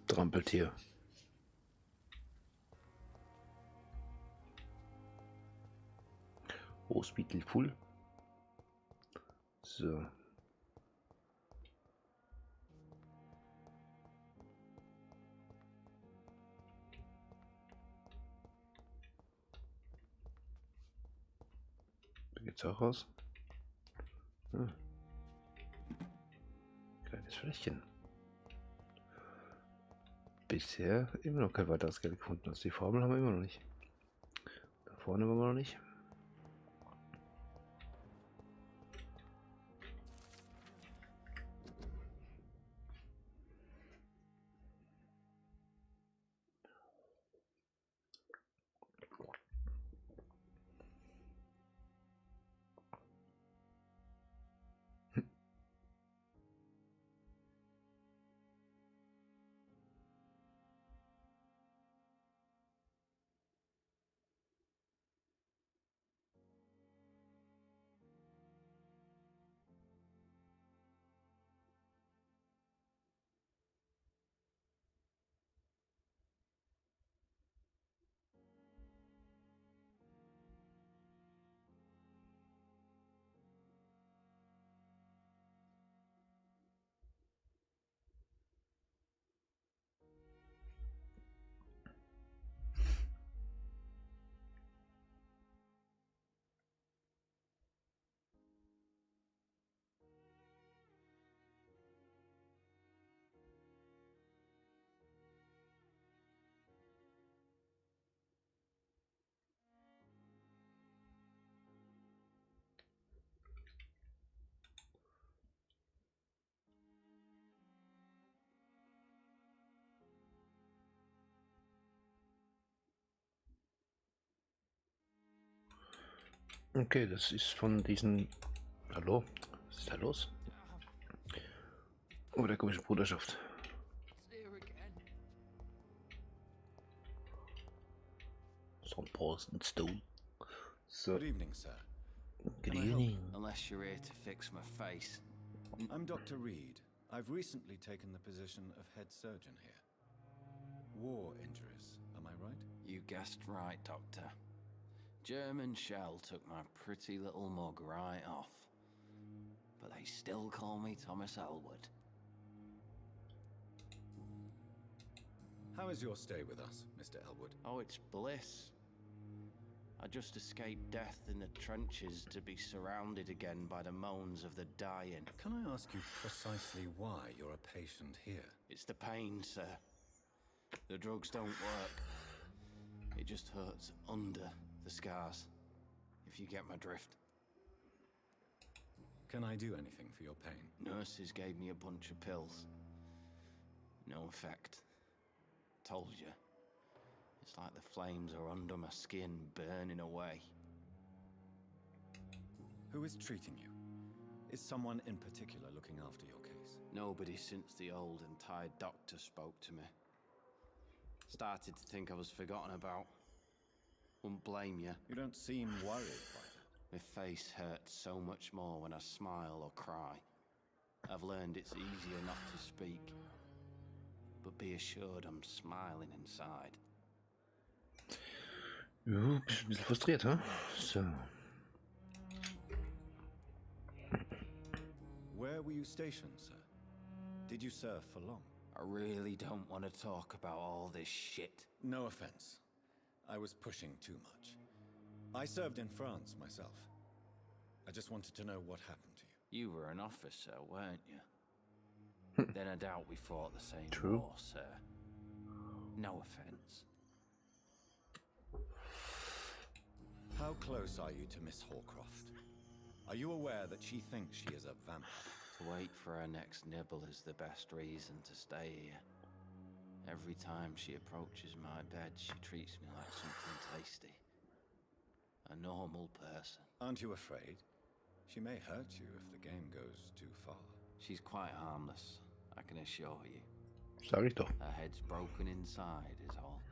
Trampeltier. Hospital full. So. Da geht's auch raus. Hm. Kleines Fläschchen. Bisher immer noch kein weiteres Geld gefunden. Also die Formel haben wir immer noch nicht. Da vorne waren wir noch nicht. Okay, das ist von diesen... Hallo? Was ist da los? Oh, der komische Bruderschaft. Some Boston Stone. So.
Good evening, sir.
Good
Can I help?
evening.
Unless you're here to fix my face.
I'm Dr. Reed. I've recently taken the position of head surgeon here. War injuries, am I right?
You guessed right, Doctor. German shell took my pretty little mug right off. But they still call me Thomas Elwood.
How is your stay with us, Mr. Elwood?
Oh, it's bliss. I just escaped death in the trenches to be surrounded again by the moans of the dying.
Can I ask you precisely why you're a patient here?
It's the pain, sir. The drugs don't work. It just hurts under the scars, if you get my drift.
Can I do anything for your pain?
Nurses gave me a bunch of pills. No effect. Told you. It's like the flames are under my skin, burning away.
Who is treating you? Is someone in particular looking after your case?
Nobody since the old and tired doctor spoke to me. Started to think I was forgotten about. Wouldn't blame you.
You don't seem worried by that.
My face hurts so much more when I smile or cry. I've learned it's easier not to speak. But be assured I'm smiling inside.
Ja, bist ein bisschen frustriert, hä? So.
Where were you stationed, sir? Did you serve for long?
I really don't want to talk about all this shit.
No offense. I was pushing too much. I served in France myself. I just wanted to know what happened to you.
You were an officer, weren't you? Then I doubt we fought the same
True.
war, sir. No offense.
How close are you to Miss Horcroft? Are you aware that she thinks she is a vampire?
To wait for her next nibble is the best reason to stay here. Every time she approaches my bed, she treats me like something tasty. A normal person.
Aren't you afraid? She may hurt you if the game goes too far.
She's quite harmless, I can assure you.
Sag ich doch.
Her head's broken inside is all.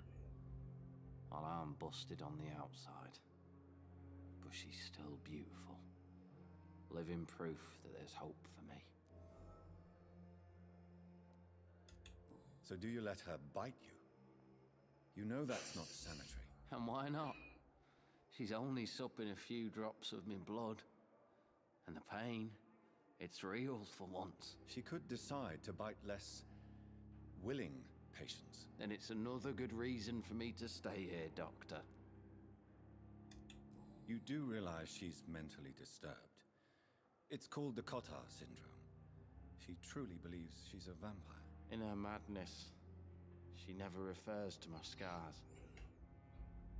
While I'm busted on the outside. But she's still beautiful. Living proof that there's hope for me.
So do you let her bite you? You know that's not sanitary.
And why not? She's only supping a few drops of me blood. And the pain, it's real for once.
She could decide to bite less willing patients.
Then it's another good reason for me to stay here, Doctor.
You do realize she's mentally disturbed. It's called the Cotard syndrome. She truly believes she's a vampire.
In her madness, she never refers to my scars.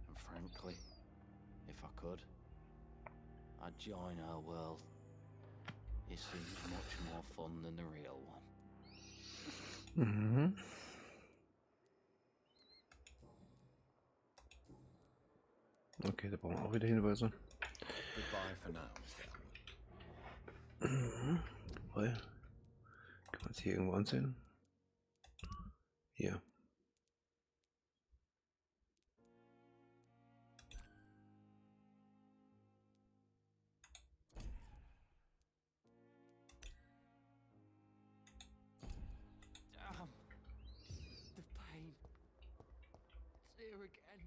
And frankly, if I could, I'd join her world. It seems much more fun than the real one.
Mhm. Okay, da brauchen wir auch wieder Hinweise.
Goodbye for now, Mr. Elwood.
Mhm. Weil, kann man es hier irgendwo ansehen? Hier.
Damn. The pain. It's here again.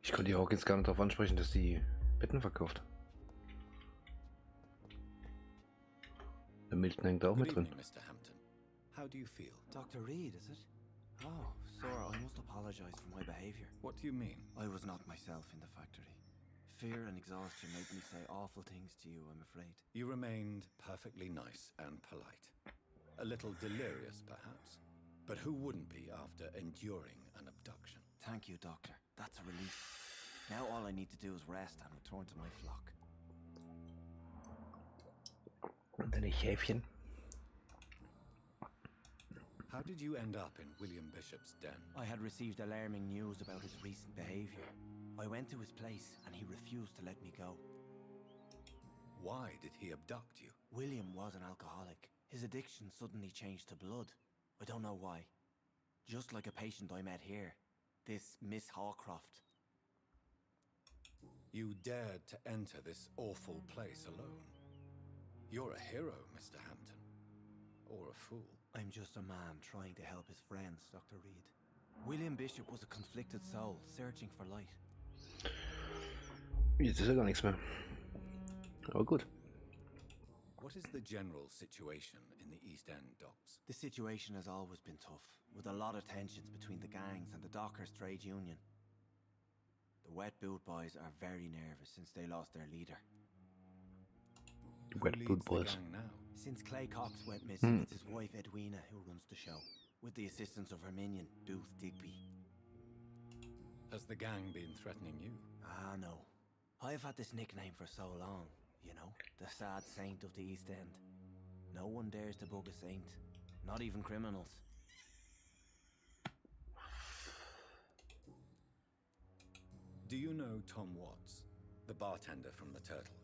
Ich konnte die Hawkins gar nicht darauf ansprechen, dass die Betten verkauft. Der Milton hängt da auch mit
Good
drin.
evening, Mr. Hampton. How do you feel?
Dr. Reed, is it? Oh, Sora, I must apologize for my behavior.
What do you mean?
I was not myself in the factory. Fear and exhaustion made me say awful things to you, I'm afraid.
You remained perfectly nice and polite. A little delirious, perhaps. But who wouldn't be after enduring an abduction?
Thank you, Doctor. That's a relief. Now all I need to do is rest and return to my flock.
Und deine Schäfchen.
How did you end up in William Bishop's den?
I had received alarming news about his recent behavior. I went to his place and he refused to let me go.
Why did he abduct you?
William was an alcoholic. His addiction suddenly changed to blood. I don't know why. Just like a patient I met here. This Miss Hawcroft.
You dared to enter this awful place alone. You're a hero, Mr. Hampton. Or a fool.
I'm just a man trying to help his friends, Dr. Reed. William Bishop was a conflicted soul, searching for light.
Jetzt ist ja gar nichts mehr. Aber gut.
What is the general situation in the East End docks?
The situation has always been tough, with a lot of tensions between the gangs and the Dockers Trade Union. The Wet Boot Boys are very nervous since they lost their leader.
Wet Boot Boys.
Now?
Since Clay Cox went missing, it's his wife Edwina who runs the show, with the assistance of her minion, Booth Digby.
Has the gang been threatening you?
Ah, no. I've had this nickname for so long, you know, the sad saint of the East End. No one dares to bug a saint, not even criminals.
Do you know Tom Watts, the bartender from the Turtle?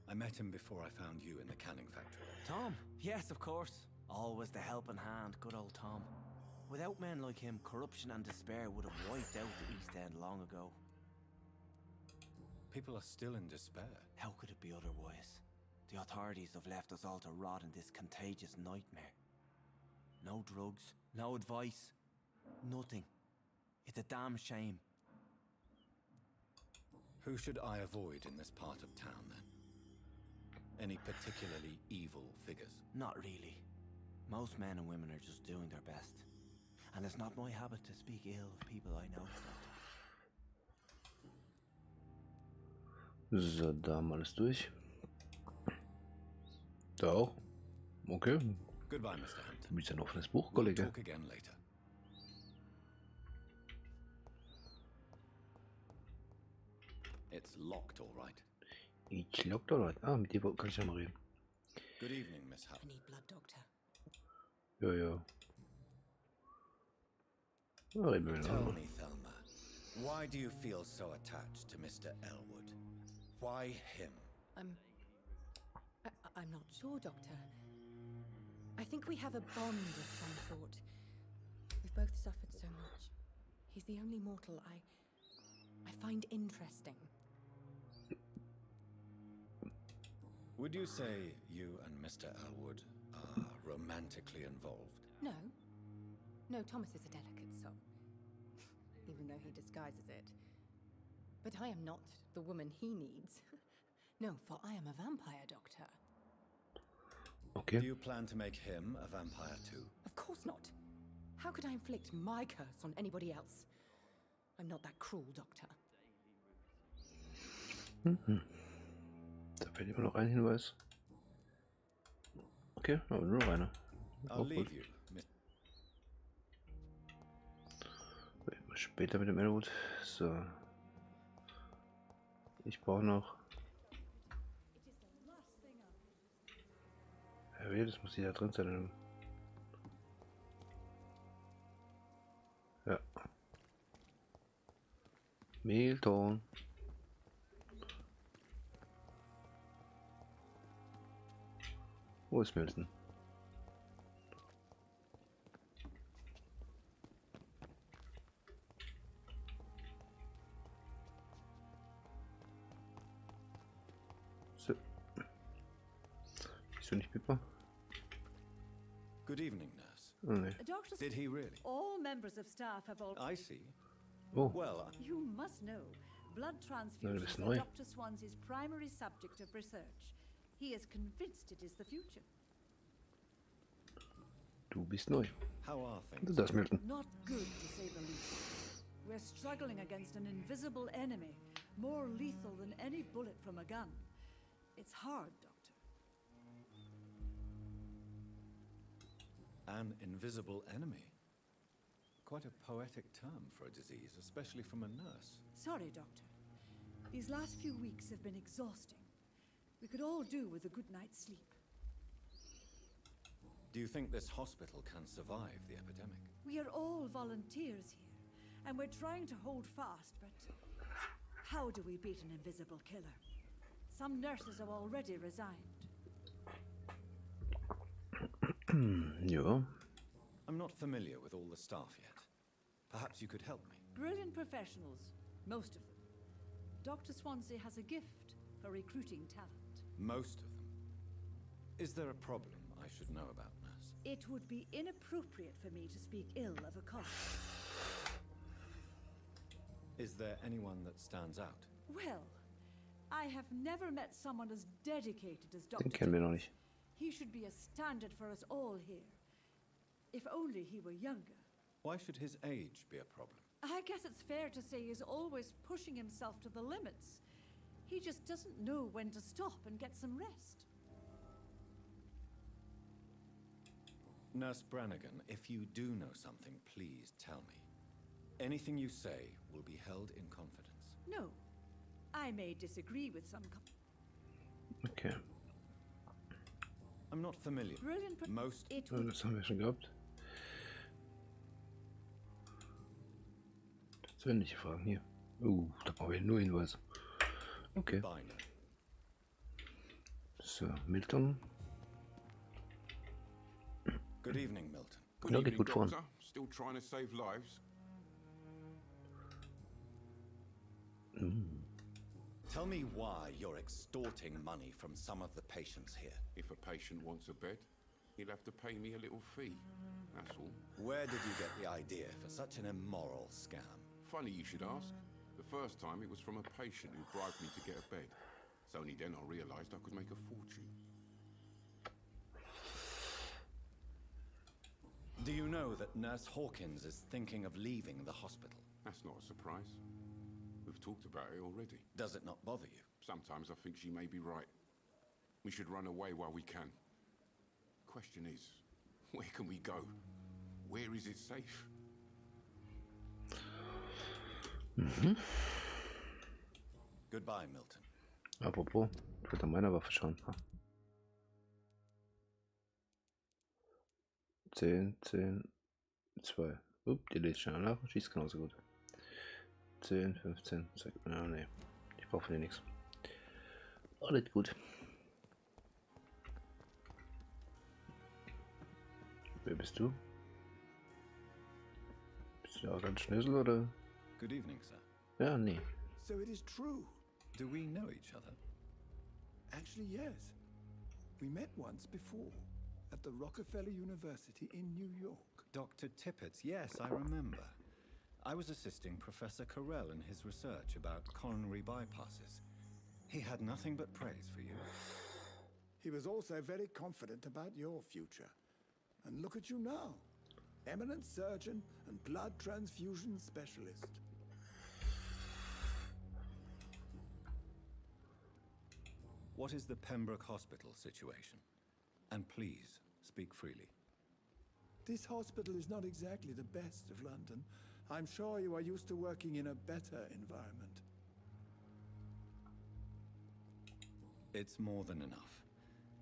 I met him before I found you in the canning factory.
Tom? Yes, of course. Always the helping hand, good old Tom. Without men like him, corruption and despair would have wiped out the East End long ago.
People are still in despair.
How could it be otherwise? The authorities have left us all to rot in this contagious nightmare. No drugs, no advice, nothing. It's a damn shame.
Who should I avoid in this part of town, then? Any particularly evil figures?
Not really. Most men and women are just doing their best. And it's not my habit to speak ill of people I know, Doctor.
So, da haben wir alles durch. Da auch. Okay.
Goodbye, Mr. Hampton.
Du bist ein offenes Buch,
We'll
Kollege.
talk again later. It's locked, all right.
Ich lock da Leute. Ah, mit dir kann ich ja mal reden.
Good evening, Miss
I
Hampton.
need blood, Doctor.
Ja, ja. Ja, reden wir
Tell
wieder.
me, Thelma, why do you feel so attached to Mr. Elwood? Why him?
I'm not sure, Doctor. I think we have a bond of some sort. We've both suffered so much. He's the only mortal I find interesting.
Would you say you and Mr. Elwood are romantically involved?
No. No, Thomas is a delicate soul. Even though he disguises it. But I am not the woman he needs. No, for I am a vampire, Doctor.
Okay.
Do you plan to make him a vampire too?
Of course not. How could I inflict my curse on anybody else? I'm not that cruel, Doctor.
Da fällt immer noch ein Hinweis. Okay, aber nur noch einer.
I'll
Auch
leave
gut.
you, Miss.
Später mit dem Elwood. So. Ich brauche noch. Ja, das muss hier da drin sein. Ja. Mehlton. Wo ist Milton? So. Bist du nicht Pippa?
Good evening, nurse.
Oh, nee.
Doctor,
Did he really?
all members of staff have all...
I see.
Oh.
Well,
You must know, blood
bist
transfusions
neu.
are Dr. Swansea's primary subject of research. He is convinced it is the future.
Du bist neu.
How are things?
Das ist Milton.
Not good, to say the least. We're struggling against an invisible enemy, more lethal than any bullet from a gun. It's hard, Doctor.
An invisible enemy. Quite a poetic term for a disease, especially from a nurse.
Sorry, Doctor. These last few weeks have been exhausting. We could all do with a good night's sleep.
Do you think this hospital can survive the epidemic?
We are all volunteers here, and we're trying to hold fast, but how do we beat an invisible killer? Some nurses have already resigned.
Ja.
I'm not familiar with all the staff yet. Perhaps you could help me.
Brilliant professionals, most of them. Dr. Swansea has a gift for recruiting talent.
Most of them. Is there a problem I should know about, nurse?
It would be inappropriate for me to speak ill of a colleague.
Is there anyone that stands out?
Well, I have never met someone as dedicated as Dr.
Den kennen wir noch nicht.
He should be a standard for us all here. If only he were younger.
Why should his age be a problem?
I guess it's fair to say he's always pushing himself to the limits. He just doesn't know when to stop and get some rest.
Nurse Brannigan, if you do know something, please tell me. Anything you say will be held in confidence.
No. I may disagree with some...
Okay.
I'm not familiar.
Brilliant.
Most...
So, das haben wir schon gehabt. Persönliche Fragen hier. Da brauchen wir nur Hinweise. Okay. So, Milton.
Good evening, Milton.
Ja, geht gut voran.
Still trying to save lives.
Tell me why you're extorting money from some of the patients here.
If a patient wants a bed, he'll have to pay me a little fee. That's all.
Where did you get the idea for such an immoral scam?
Funny you should ask. The first time it was from a patient who bribed me to get a bed. It's only then I realized I could make a fortune.
Do you know that Nurse Hawkins is thinking of leaving the hospital?
That's not a surprise. We've talked about it already.
Does it not bother you?
Sometimes I think she may be right. We should run away while we can. Question is, where can we go? Where is it safe?
Goodbye, Milton.
Apropos, ich würde an meiner Waffe schauen. 10, 10, 2. Die lädt schneller nach und schießt genauso gut. 10, 15, 6. Ja, nee. Ich brauche von dir nichts. Alles gut. Wer bist du? Bist du auch ein Schnösel oder?
Good evening, sir.
Ja, nee.
So it is true.
Do we know each other?
Actually, yes. We met once before at the Rockefeller University in New York.
Dr. Tippett, yes, I remember. I was assisting Professor Carell in his research about coronary bypasses. He had nothing but praise for you.
He was also very confident about your future. And look at you now. Eminent surgeon and blood transfusion specialist.
What is the Pembroke Hospital situation? And please, speak freely.
This hospital is not exactly the best of London. I'm sure you are used to working in a better environment.
It's more than enough.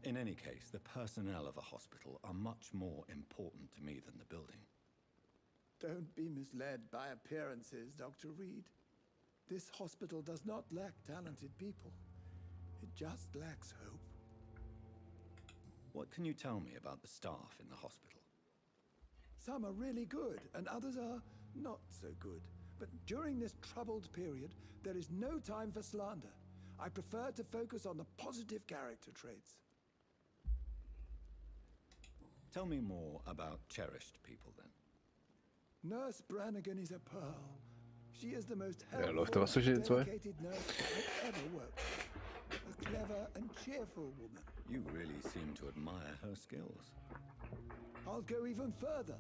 In any case, the personnel of a hospital are much more important to me than the building.
Don't be misled by appearances, Dr. Reed. This hospital does not lack talented people. It just lacks hope.
What can you tell me about the staff in the hospital?
Some are really good, and others are not so good. But during this troubled period, there is no time for slander. I prefer to focus on the positive character traits.
Tell me more about cherished people, then.
Nurse Brannigan is a pearl. She is the most
Ja, läuft da was zwischen den zwei?
dedicated nurse I've ever worked with. A clever and cheerful woman.
You really seem to admire her skills.
I'll go even further.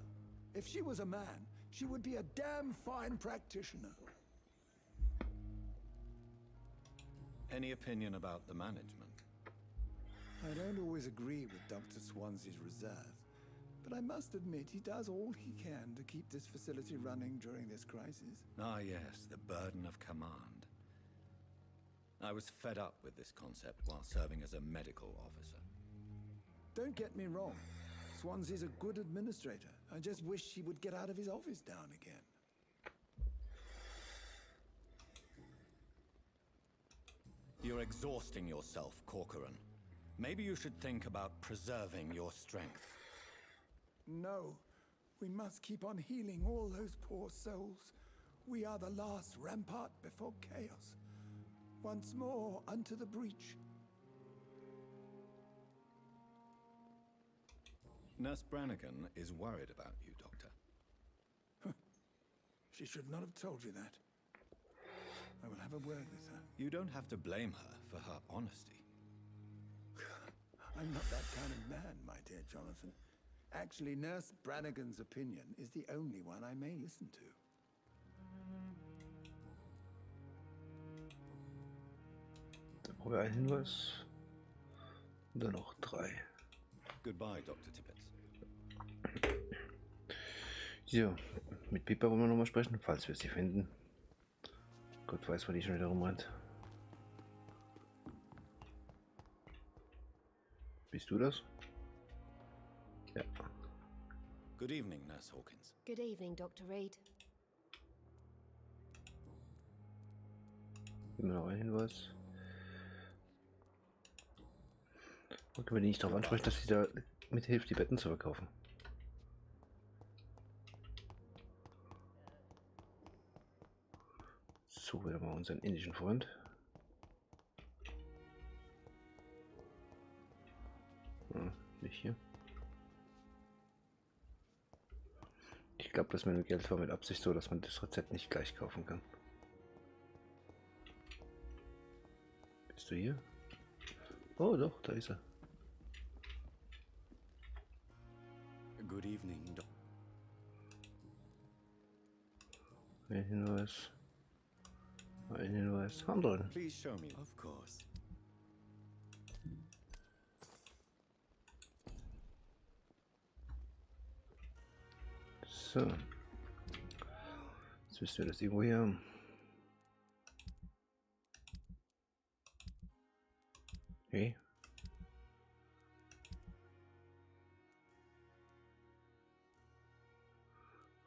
If she was a man, she would be a damn fine practitioner.
Any opinion about the management?
I don't always agree with Dr. Swansea's reserve, but I must admit he does all he can to keep this facility running during this crisis.
Ah, yes, the burden of command. I was fed up with this concept while serving as a medical officer.
Don't get me wrong. Swansea's a good administrator. I just wish he would get out of his office now and again.
You're exhausting yourself, Corcoran. Maybe you should think about preserving your strength.
No, we must keep on healing all those poor souls. We are the last rampart before chaos. Once more unto the breach.
Nurse Brannigan is worried about you, Doctor.
She should not have told you that. I will have a word with her.
You don't have to blame her for her honesty.
I'm not that kind of man, my dear Jonathan. Actually, Nurse Brannigan's opinion is the only one I may listen to.
Da brauchen wir einen Hinweis. Und dann noch 3.
Goodbye, Dr. Tippett.
So, mit Pippa wollen wir nochmal sprechen, falls wir sie finden. Gott weiß, was die schon wieder rumrennt. Bist du das? Ja.
Good evening, Nurse Hawkins.
Good evening, Dr. Reed.
Immer noch ein Hinweis. Und können wir die nicht darauf ansprechen, dass sie da mithilft, die Betten zu verkaufen? So, wieder mal unseren indischen Freund. Nicht hier. Ich glaube, das mit dem Geld war mit Absicht so, dass man das Rezept nicht gleich kaufen kann. Bist du hier? Oh doch, da ist er.
Good evening,
Ein Hinweis. Ein Hinweis. Handeln.
Please show me. Of course.
So. Jetzt müssen wir das irgendwo hier haben. Okay.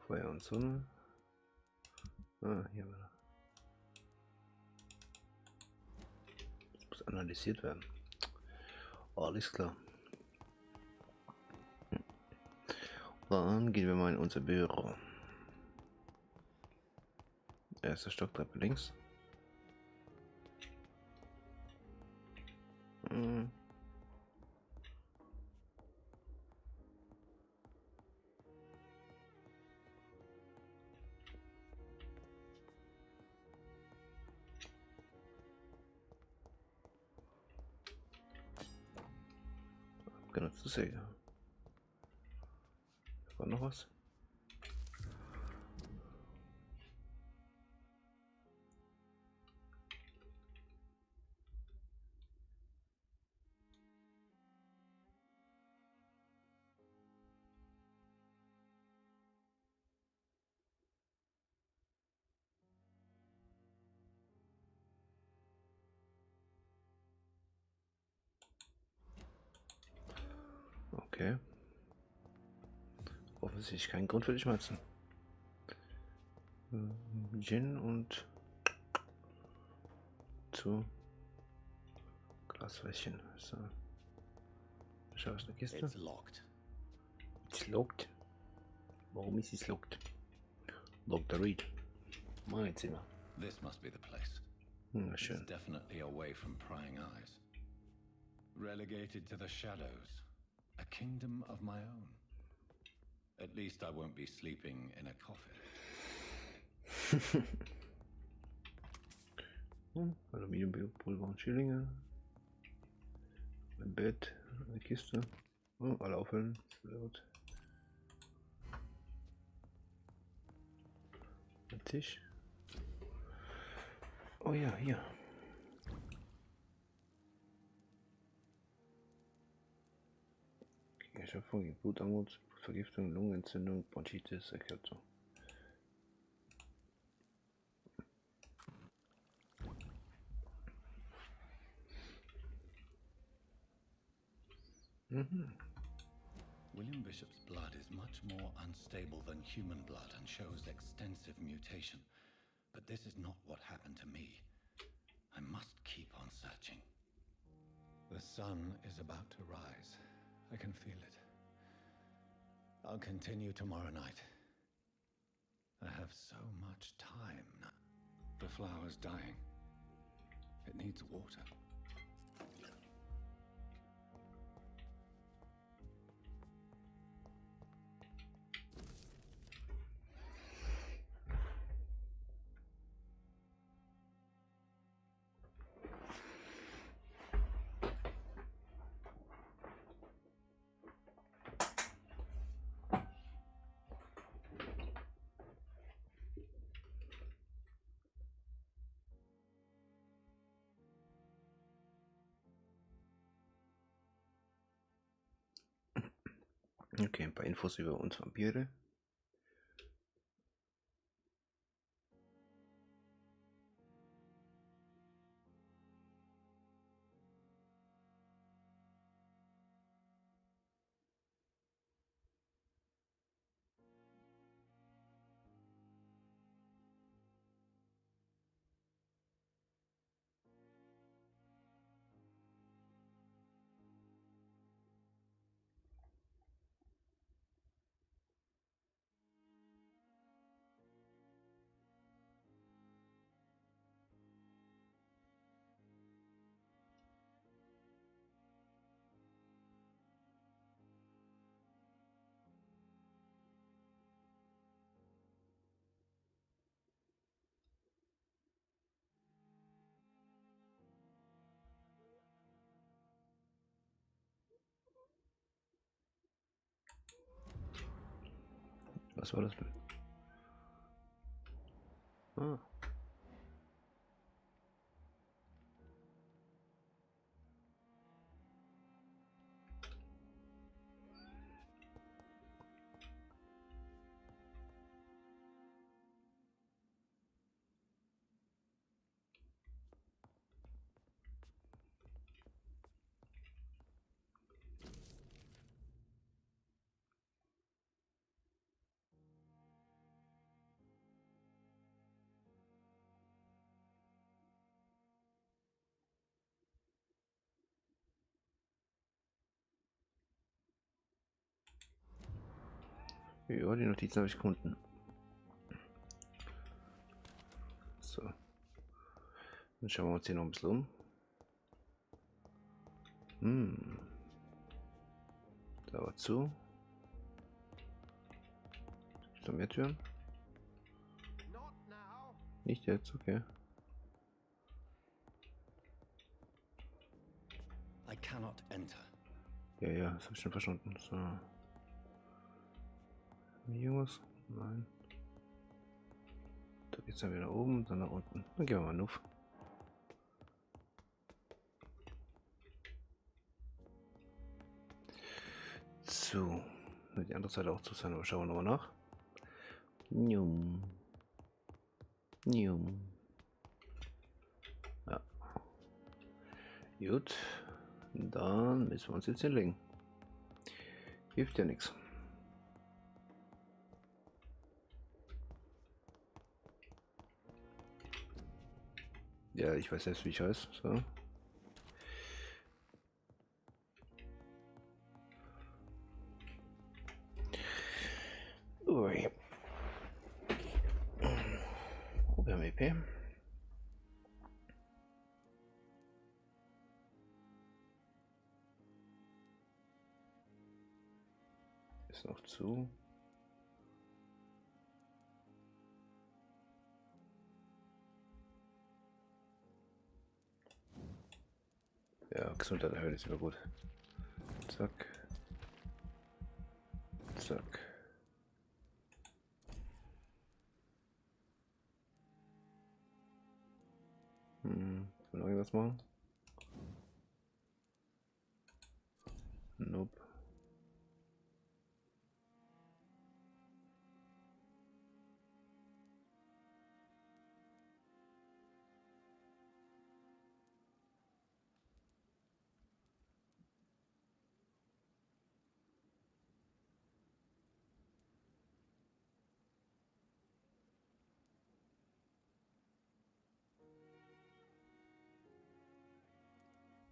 Feuer und Sonne. Ah, hier war er. Das muss analysiert werden. Alles klar. Dann gehen wir mal in unser Büro. Erster Stocktreppe links. Genutzte Säge. War noch was? Okay. Offensichtlich kein Grund für die Schmerzen. Gin und zu Glasfläschchen. So. Schau, ist eine Kiste.
It's locked.
It's locked. Warum ist es locked? Dr. Reed. Mein Zimmer.
This must be the place.
Na schön.
It's definitely away from prying eyes. Relegated to the shadows. A kingdom of my own. At least I won't be sleeping in a coffin.
Aluminiumpulver und Schillinge. Ein Bett, eine Kiste. Oh, alle auffüllen. Ein Tisch. Oh ja, hier. Erschöpfung, Blutarmut, Vergiftung, Lungenentzündung, Bronchitis, Erkältung.
William Bishop's blood is much more unstable than human blood and shows extensive mutation. But this is not what happened to me. I must keep on searching. The sun is about to rise. I can feel it. I'll continue tomorrow night. I have so much time now. The flower's dying. It needs water.
Okay, ein paar Infos über uns Vampire. Was war das denn? Ah. Ja, die Notizen habe ich gefunden. So. Dann schauen wir uns hier noch ein bisschen um. Da war zu. Gibt es noch mehr Türen? Nicht jetzt, okay.
I cannot enter.
Ja, ja, das habe ich schon verstanden. So. Irgendwas? Nein. Da geht's dann wieder nach oben, dann nach unten. Dann gehen wir mal nuff. So. Die andere Seite auch zu sein, aber schauen wir nochmal nach. Njum. Njum. Ja. Gut. Dann müssen wir uns jetzt hinlegen. Hilft ja nichts. Ja, ich weiß selbst, wie ich heiße. So. Ui. Oh, wir haben EP. Ist noch zu. Ja, Gesundheit erhöhen ist immer gut. Zack. Zack. Will noch irgendwas machen? Nope.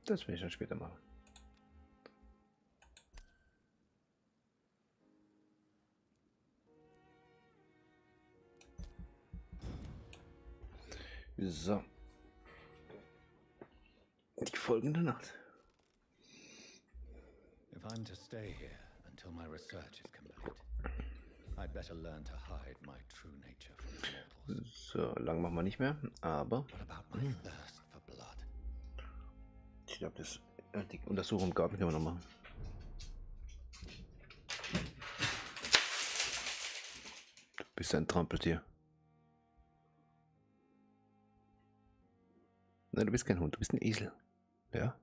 Das will ich dann später machen. So. Die folgende Nacht.
If I'm to stay here until my research is complete, I'd better learn to hide my true nature from the mortals.
So, lang machen wir nicht mehr, aber
What about my thirst for blood?
ich glaube, die Untersuchung im Garten können wir noch machen. Du bist ein Trampeltier. Nein, du bist kein Hund, du bist ein Esel. Ja?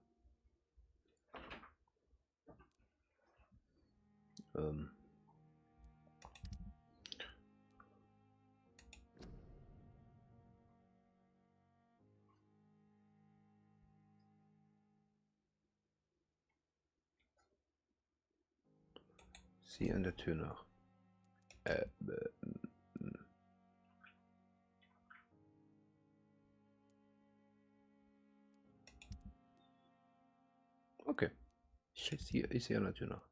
Sieh an der Tür nach. Okay. Ich sehe an der Tür nach.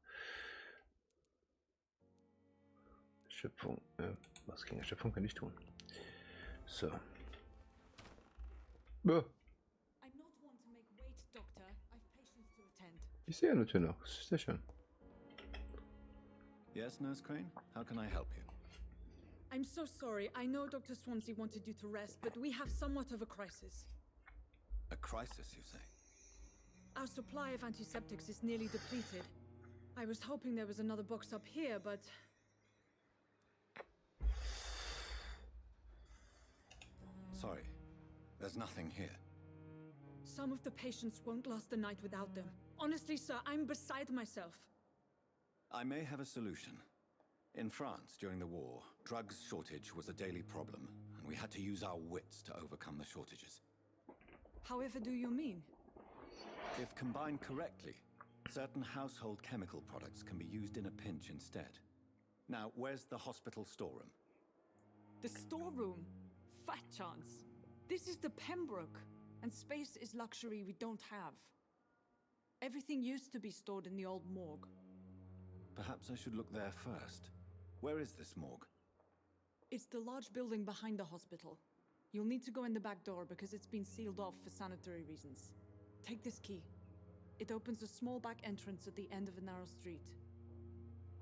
Schöpfung. Was gegen Schöpfung kann ich tun? So. Ich sehe an der Tür nach. Sehr schön.
Yes, Nurse Crane? How can I help you?
I'm so sorry. I know Dr. Swansea wanted you to rest, but we have somewhat of a crisis.
A crisis, you say?
Our supply of antiseptics is nearly depleted. I was hoping there was another box up here, but...
Sorry, there's nothing here.
Some of the patients won't last the night without them. Honestly, sir, I'm beside myself.
I may have a solution. In France, during the war, drugs shortage was a daily problem, and we had to use our wits to overcome the shortages.
However do you mean?
If combined correctly, certain household chemical products can be used in a pinch instead. Now, where's the hospital storeroom?
The storeroom? Fat chance. This is the Pembroke, and space is luxury we don't have. Everything used to be stored in the old morgue.
Perhaps I should look there first. Where is this morgue?
It's the large building behind the hospital. You'll need to go in the back door because it's been sealed off for sanitary reasons. Take this key. It opens a small back entrance at the end of a narrow street.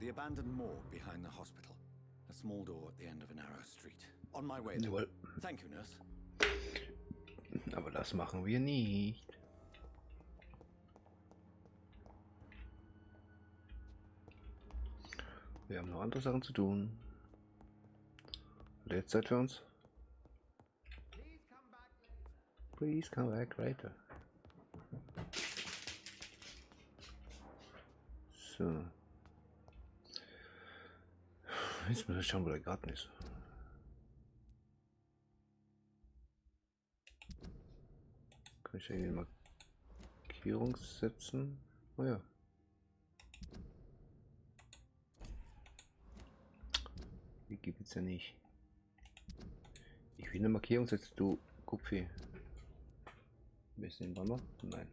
The abandoned morgue behind the hospital. A small door at the end of a narrow street. On my way.
Jawohl.
Thank you, nurse.
Aber das machen wir nicht. Wir haben noch andere Sachen zu tun. Und jetzt Zeit für uns. Please come back later. So. Jetzt muss ich schauen, wo der Garten ist. Kann ich irgendwie eine Markierung setzen? Oh ja. Die gibt es ja nicht. Ich will eine Markierung setzen, du Kupfi. Ein bisschen Bammer? Nein.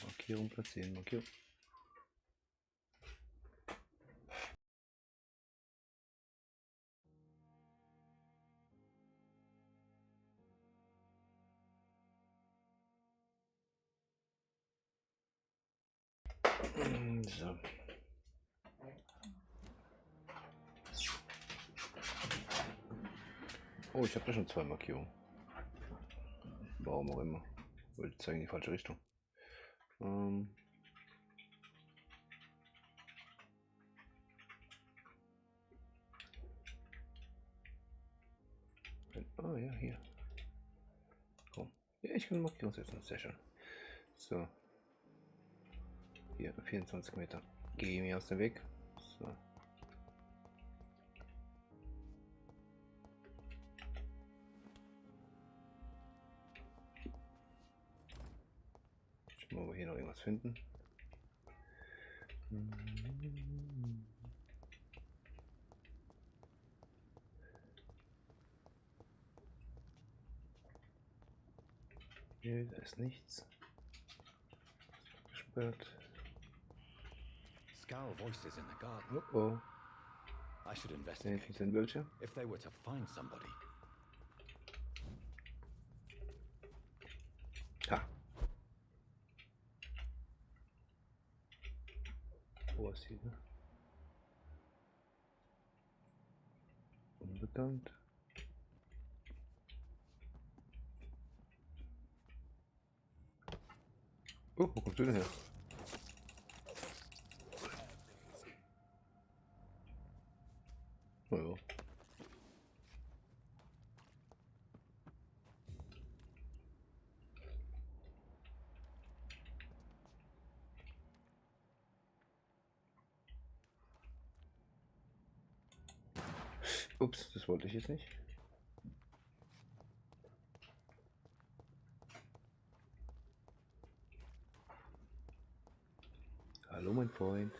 Markierung platzieren, Markierung. So. Oh, ich habe da schon 2 Markierungen. Warum auch immer. Wollte zeigen in die falsche Richtung. Oh ja, hier. Komm. Ja, ich kann eine Markierung setzen. Sehr schön. So. Hier, 24 Meter. Gehe mir aus dem Weg. So. Schauen wir mal, ob wir hier noch irgendwas finden. Hier, da ist nichts. Gesperrt.
Scowl voices in the garden.
Oh oh.
I should
Da
investigate.
hinten sind welche.
If they were to find somebody.
Ha. Wo ist hier? Unbekannt. Oh, wo kommst du denn her? Oh ja. Ups, das wollte ich jetzt nicht. Hallo, mein Freund.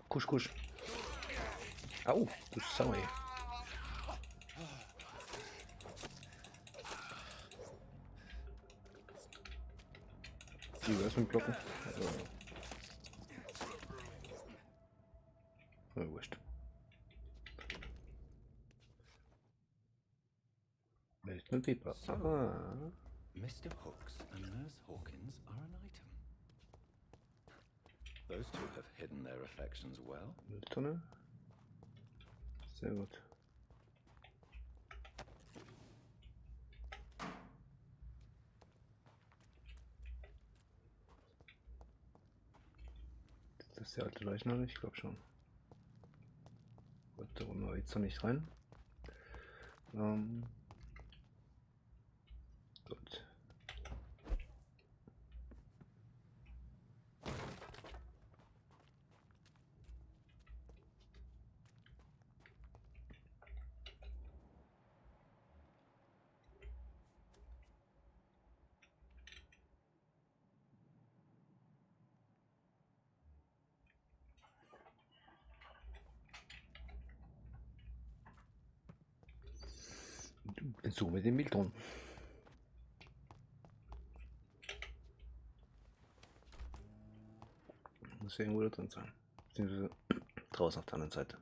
Kusch, kusch. Au, du Sau, ey. Die was mit Blocken? Oh, wurscht. Welt mit Pieper. Ah.
Mr. Hooks and Nurse Hawkins are an item. Those two have hidden their affections well.
Mülltonne. Sehr gut. Das ist der alte Leichnam, ich glaube schon. Gut, da wollen wir jetzt noch nicht rein. Gut. So mit dem Milton. Muss ja irgendwo da drin sein. Beziehungsweise draußen auf der anderen Seite.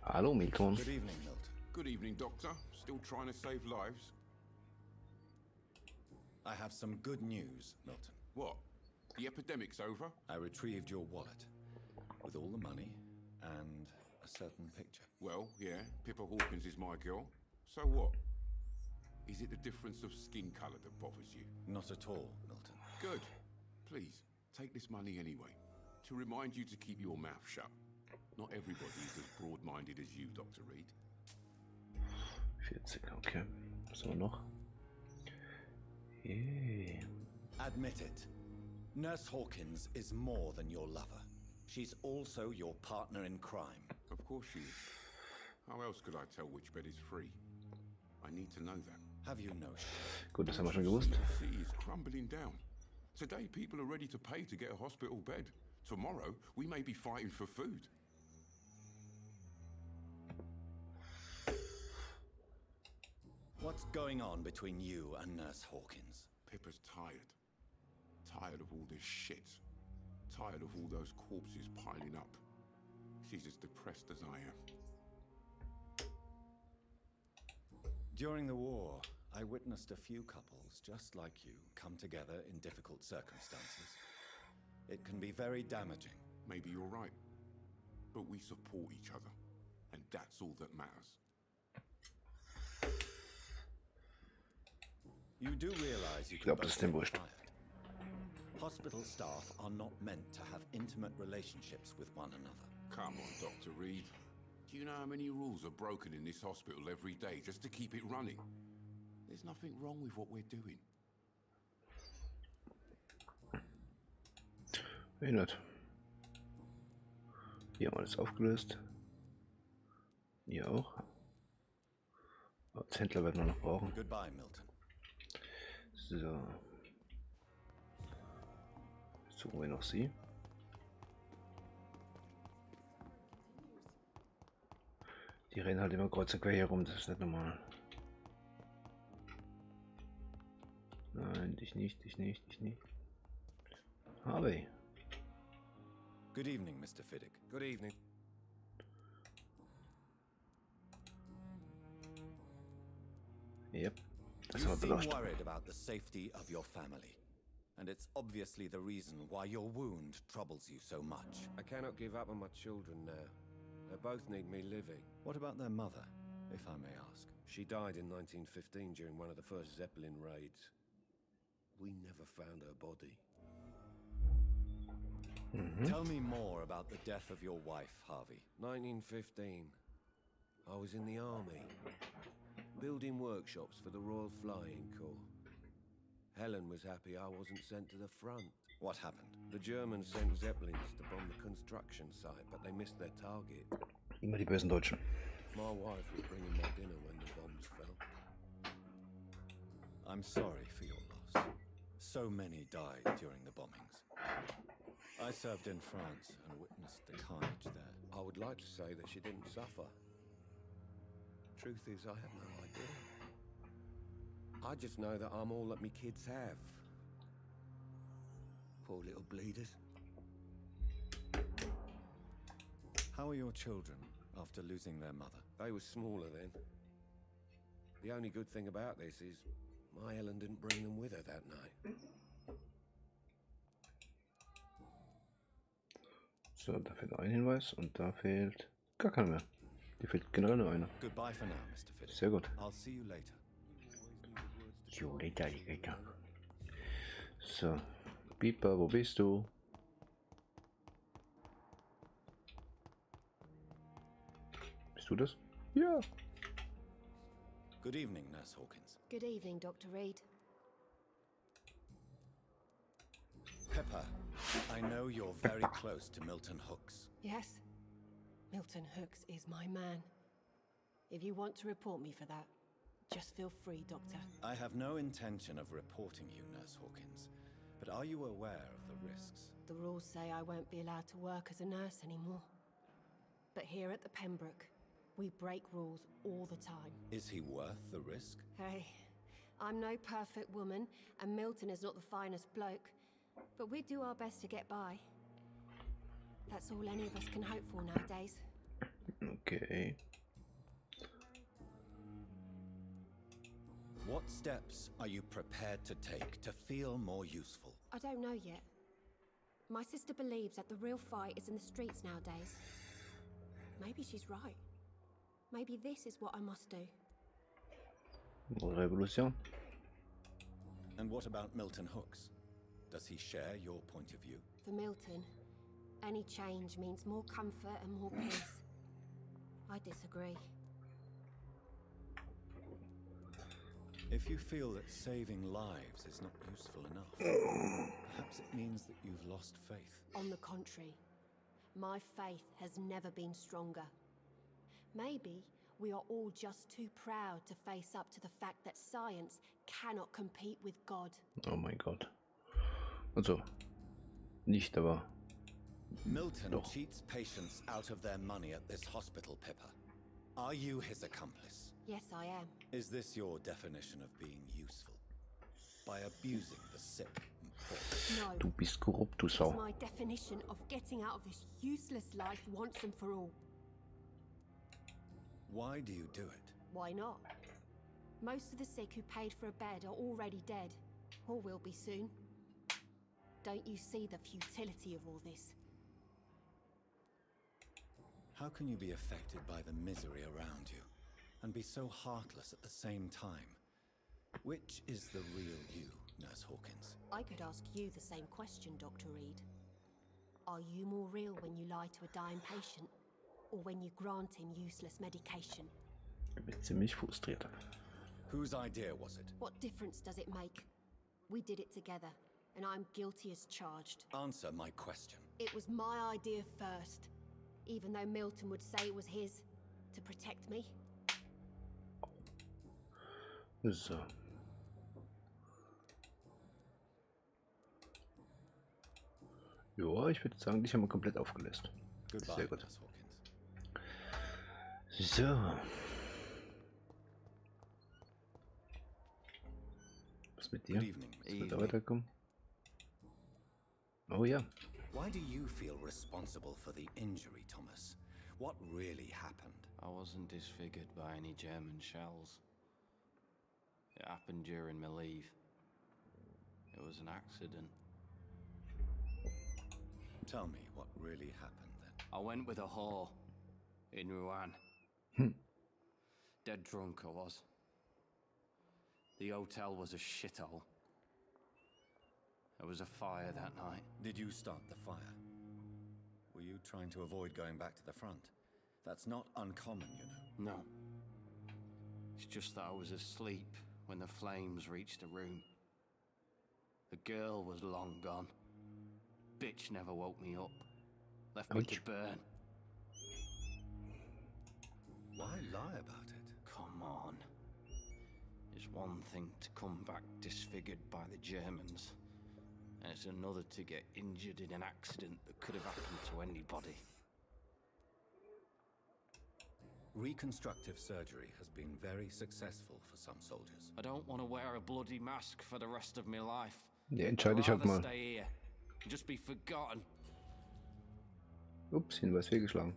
Hallo, Milton.
Good evening, Milton.
Good evening, Doctor. Still trying to save lives?
I have some good news, Milton.
What? The epidemic's over?
I retrieved your wallet with all the money and a certain picture.
Well, yeah, Pippa Hawkins is my girl. So what? Is it the difference of skin colour that bothers you?
Not at all, Milton.
Good. Please, take this money anyway. To remind you to keep your mouth shut. Not everybody is as broad-minded as you, Dr. Reed.
40, okay. Was haben wir noch? Yeah.
Admit it. Nurse Hawkins is more than your lover. She's also your partner in crime.
Of course she is. How else could I tell which bed is free? I need to know that.
Have you no
Gut, das haben wir schon gewusst.
The city is crumbling down. Today, people are ready to pay to get a hospital bed. Tomorrow, we may be fighting for food.
What's going on between you and Nurse Hawkins?
Pippa's tired. Tired of all this shit. Tired of all those corpses piling up. She's as depressed as I am.
During the war, I witnessed a few couples just like you come together in difficult circumstances. It can be very damaging.
Maybe you're right. But we support each other. And that's all that matters.
You do realize you
Ich
can
glaube, das
both
ist dem
get
wurscht.
fired. Hospital staff are not meant to have intimate relationships with one another.
Come on, Dr. Reed. Do you know how many rules are broken in this hospital every day just to keep it running? There's nothing wrong with what we're doing.
Erinnert. Hier haben wir das aufgelöst. Hier auch. Als Händler werden wir noch brauchen.
Goodbye, Milton.
So. Suchen wir noch sie. Die rennen halt immer kreuz und quer hier rum, das ist nicht normal. Nein, dich nicht, dich nicht, dich nicht. Harvey.
Good evening, Mr. Fiddick.
Good evening.
Yep.
You seem worried about the safety of your family. And it's obviously the reason why your wound troubles you so much.
I cannot give up on my children now. They both need me living.
What about their mother, if I may ask?
She died in 1915 during one of the first Zeppelin raids. We never found her body.
Tell me more about the death of your wife, Harvey.
1915. I was in the army, building workshops for the Royal Flying Corps. Helen was happy I wasn't sent to the front.
What happened?
The Germans sent Zeppelins to bomb the construction site, but they missed their target.
Immer die bösen Deutschen.
My wife was bringing my dinner when the bombs fell.
I'm sorry for your loss. So many died during the bombings. I served in France and witnessed the carnage there.
I would like to say that she didn't suffer. Truth is, I have no idea. I just know that I'm all that me kids have. Poor little bleeders.
How are your children after losing their mother?
They were smaller then. The only good thing about this is my Helen didn't bring them with her that night.
So, da fehlt ein Hinweis und da fehlt gar keiner mehr. Die fehlt generell nur einer.
Goodbye for now, Mr. Fiddick.
Sehr gut.
I'll see you later.
Later. So, Piper, wo bist du? Bist du das? Ja.
Good evening, Nurse Hawkins.
Good evening, Dr. Reed.
Pepper, I know you're very close to Milton Hooks.
Yes, Milton Hooks is my man. If you want to report me for that, just feel free, Doctor.
I have no intention of reporting you, Nurse Hawkins. But are you aware of the risks?
The rules say I won't be allowed to work as a nurse anymore. But here at the Pembroke, we break rules all the time.
Is he worth the risk?
Hey, I'm no perfect woman, and Milton is not the finest bloke. But we do our best to get by. That's all any of us can hope for nowadays.
Okay.
What steps are you prepared to take to feel more useful?
I don't know yet. My sister believes that the real fight is in the streets nowadays. Maybe she's right. Maybe this is what I must do.
Revolution.
And what about Milton Hooks? Does he share your point of view?
For Milton, any change means more comfort and more peace. I disagree.
If you feel that saving lives is not useful enough, perhaps it means that you've lost faith.
On the contrary, my faith has never been stronger. Maybe we are all just too proud to face up to the fact that science cannot compete with God.
Oh mein Gott. Also, nicht, aber...
Milton
Doch.
cheats patients out of their money at this hospital, Pippa. Are you his accomplice?
Yes, I am.
Is this your definition of being useful? By abusing the sick and poor?
No.
Du bist korrupt, du Sau.
It's my definition of getting out of this useless life once and for all.
Why do you do it?
Why not? Most of the sick who paid for a bed are already dead, or will be soon. Don't you see the futility of all this?
How can you be affected by the misery around you, and be so heartless at the same time? Which is the real you, Nurse Hawkins?
I could ask you the same question, Dr. Reed. Are you more real when you lie to a dying patient, or when you grant him useless medication?
Ich bin ziemlich frustriert.
Whose idea was it?
What difference does it make? We did it together, and I'm guilty as charged.
Answer my question.
It was my idea first. even though Milton would say it was his to protect me.
So. Ja, ich würde sagen, dich haben wir komplett aufgelöst. Sehr gut. So. Was mit dir? Dass wir da weiterkommen? Oh ja.
Why do you feel responsible for the injury, Thomas? What really happened?
I wasn't disfigured by any German shells. It happened during my leave. It was an accident.
Tell me what really happened then.
I went with a whore in Rouen. Dead drunk I was. The hotel was a shithole. There was a fire that night.
Did you start the fire? Were you trying to avoid going back to the front? That's not uncommon, you know.
No. It's just that I was asleep when the flames reached the room. The girl was long gone. Bitch never woke me up. Left me to burn.
Why lie about it?
Come on. It's one thing to come back disfigured by the Germans, and it's another to get injured in an accident that could have happened to anybody.
Reconstructive surgery has been very successful for some soldiers.
I don't want to wear a bloody mask for the rest of my life.
Ja, entscheide ich halt
I'd rather
mal.
stay here and just be forgotten.
Ups, Hinweis fehlgeschlagen.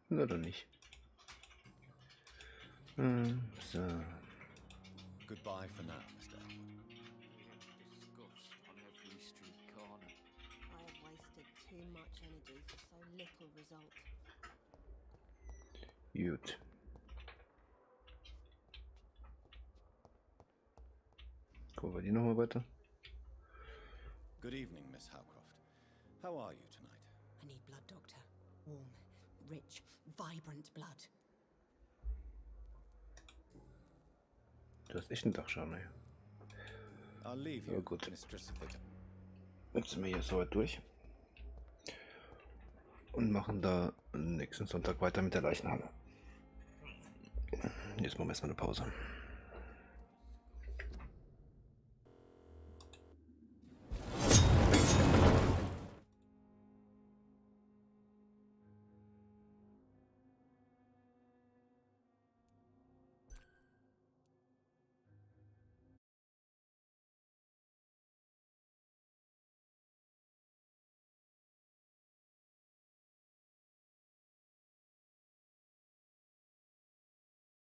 Na dann nicht. So.
Goodbye for now, Mr. Elwood.
Disgust on every street corner.
I have wasted too much energy for so little result.
Gut. Gucken wir die nochmal weiter.
Good evening, Miss Howcroft. How are you tonight?
I need blood, Doctor. Warm, rich, vibrant blood.
Du hast echt einen Dachschaden, ey.
I'll leave you, Mistress of the...
Jetzt sind wir hier soweit durch. Und machen da nächsten Sonntag weiter mit der Leichenhalle. Jetzt machen wir erstmal eine Pause.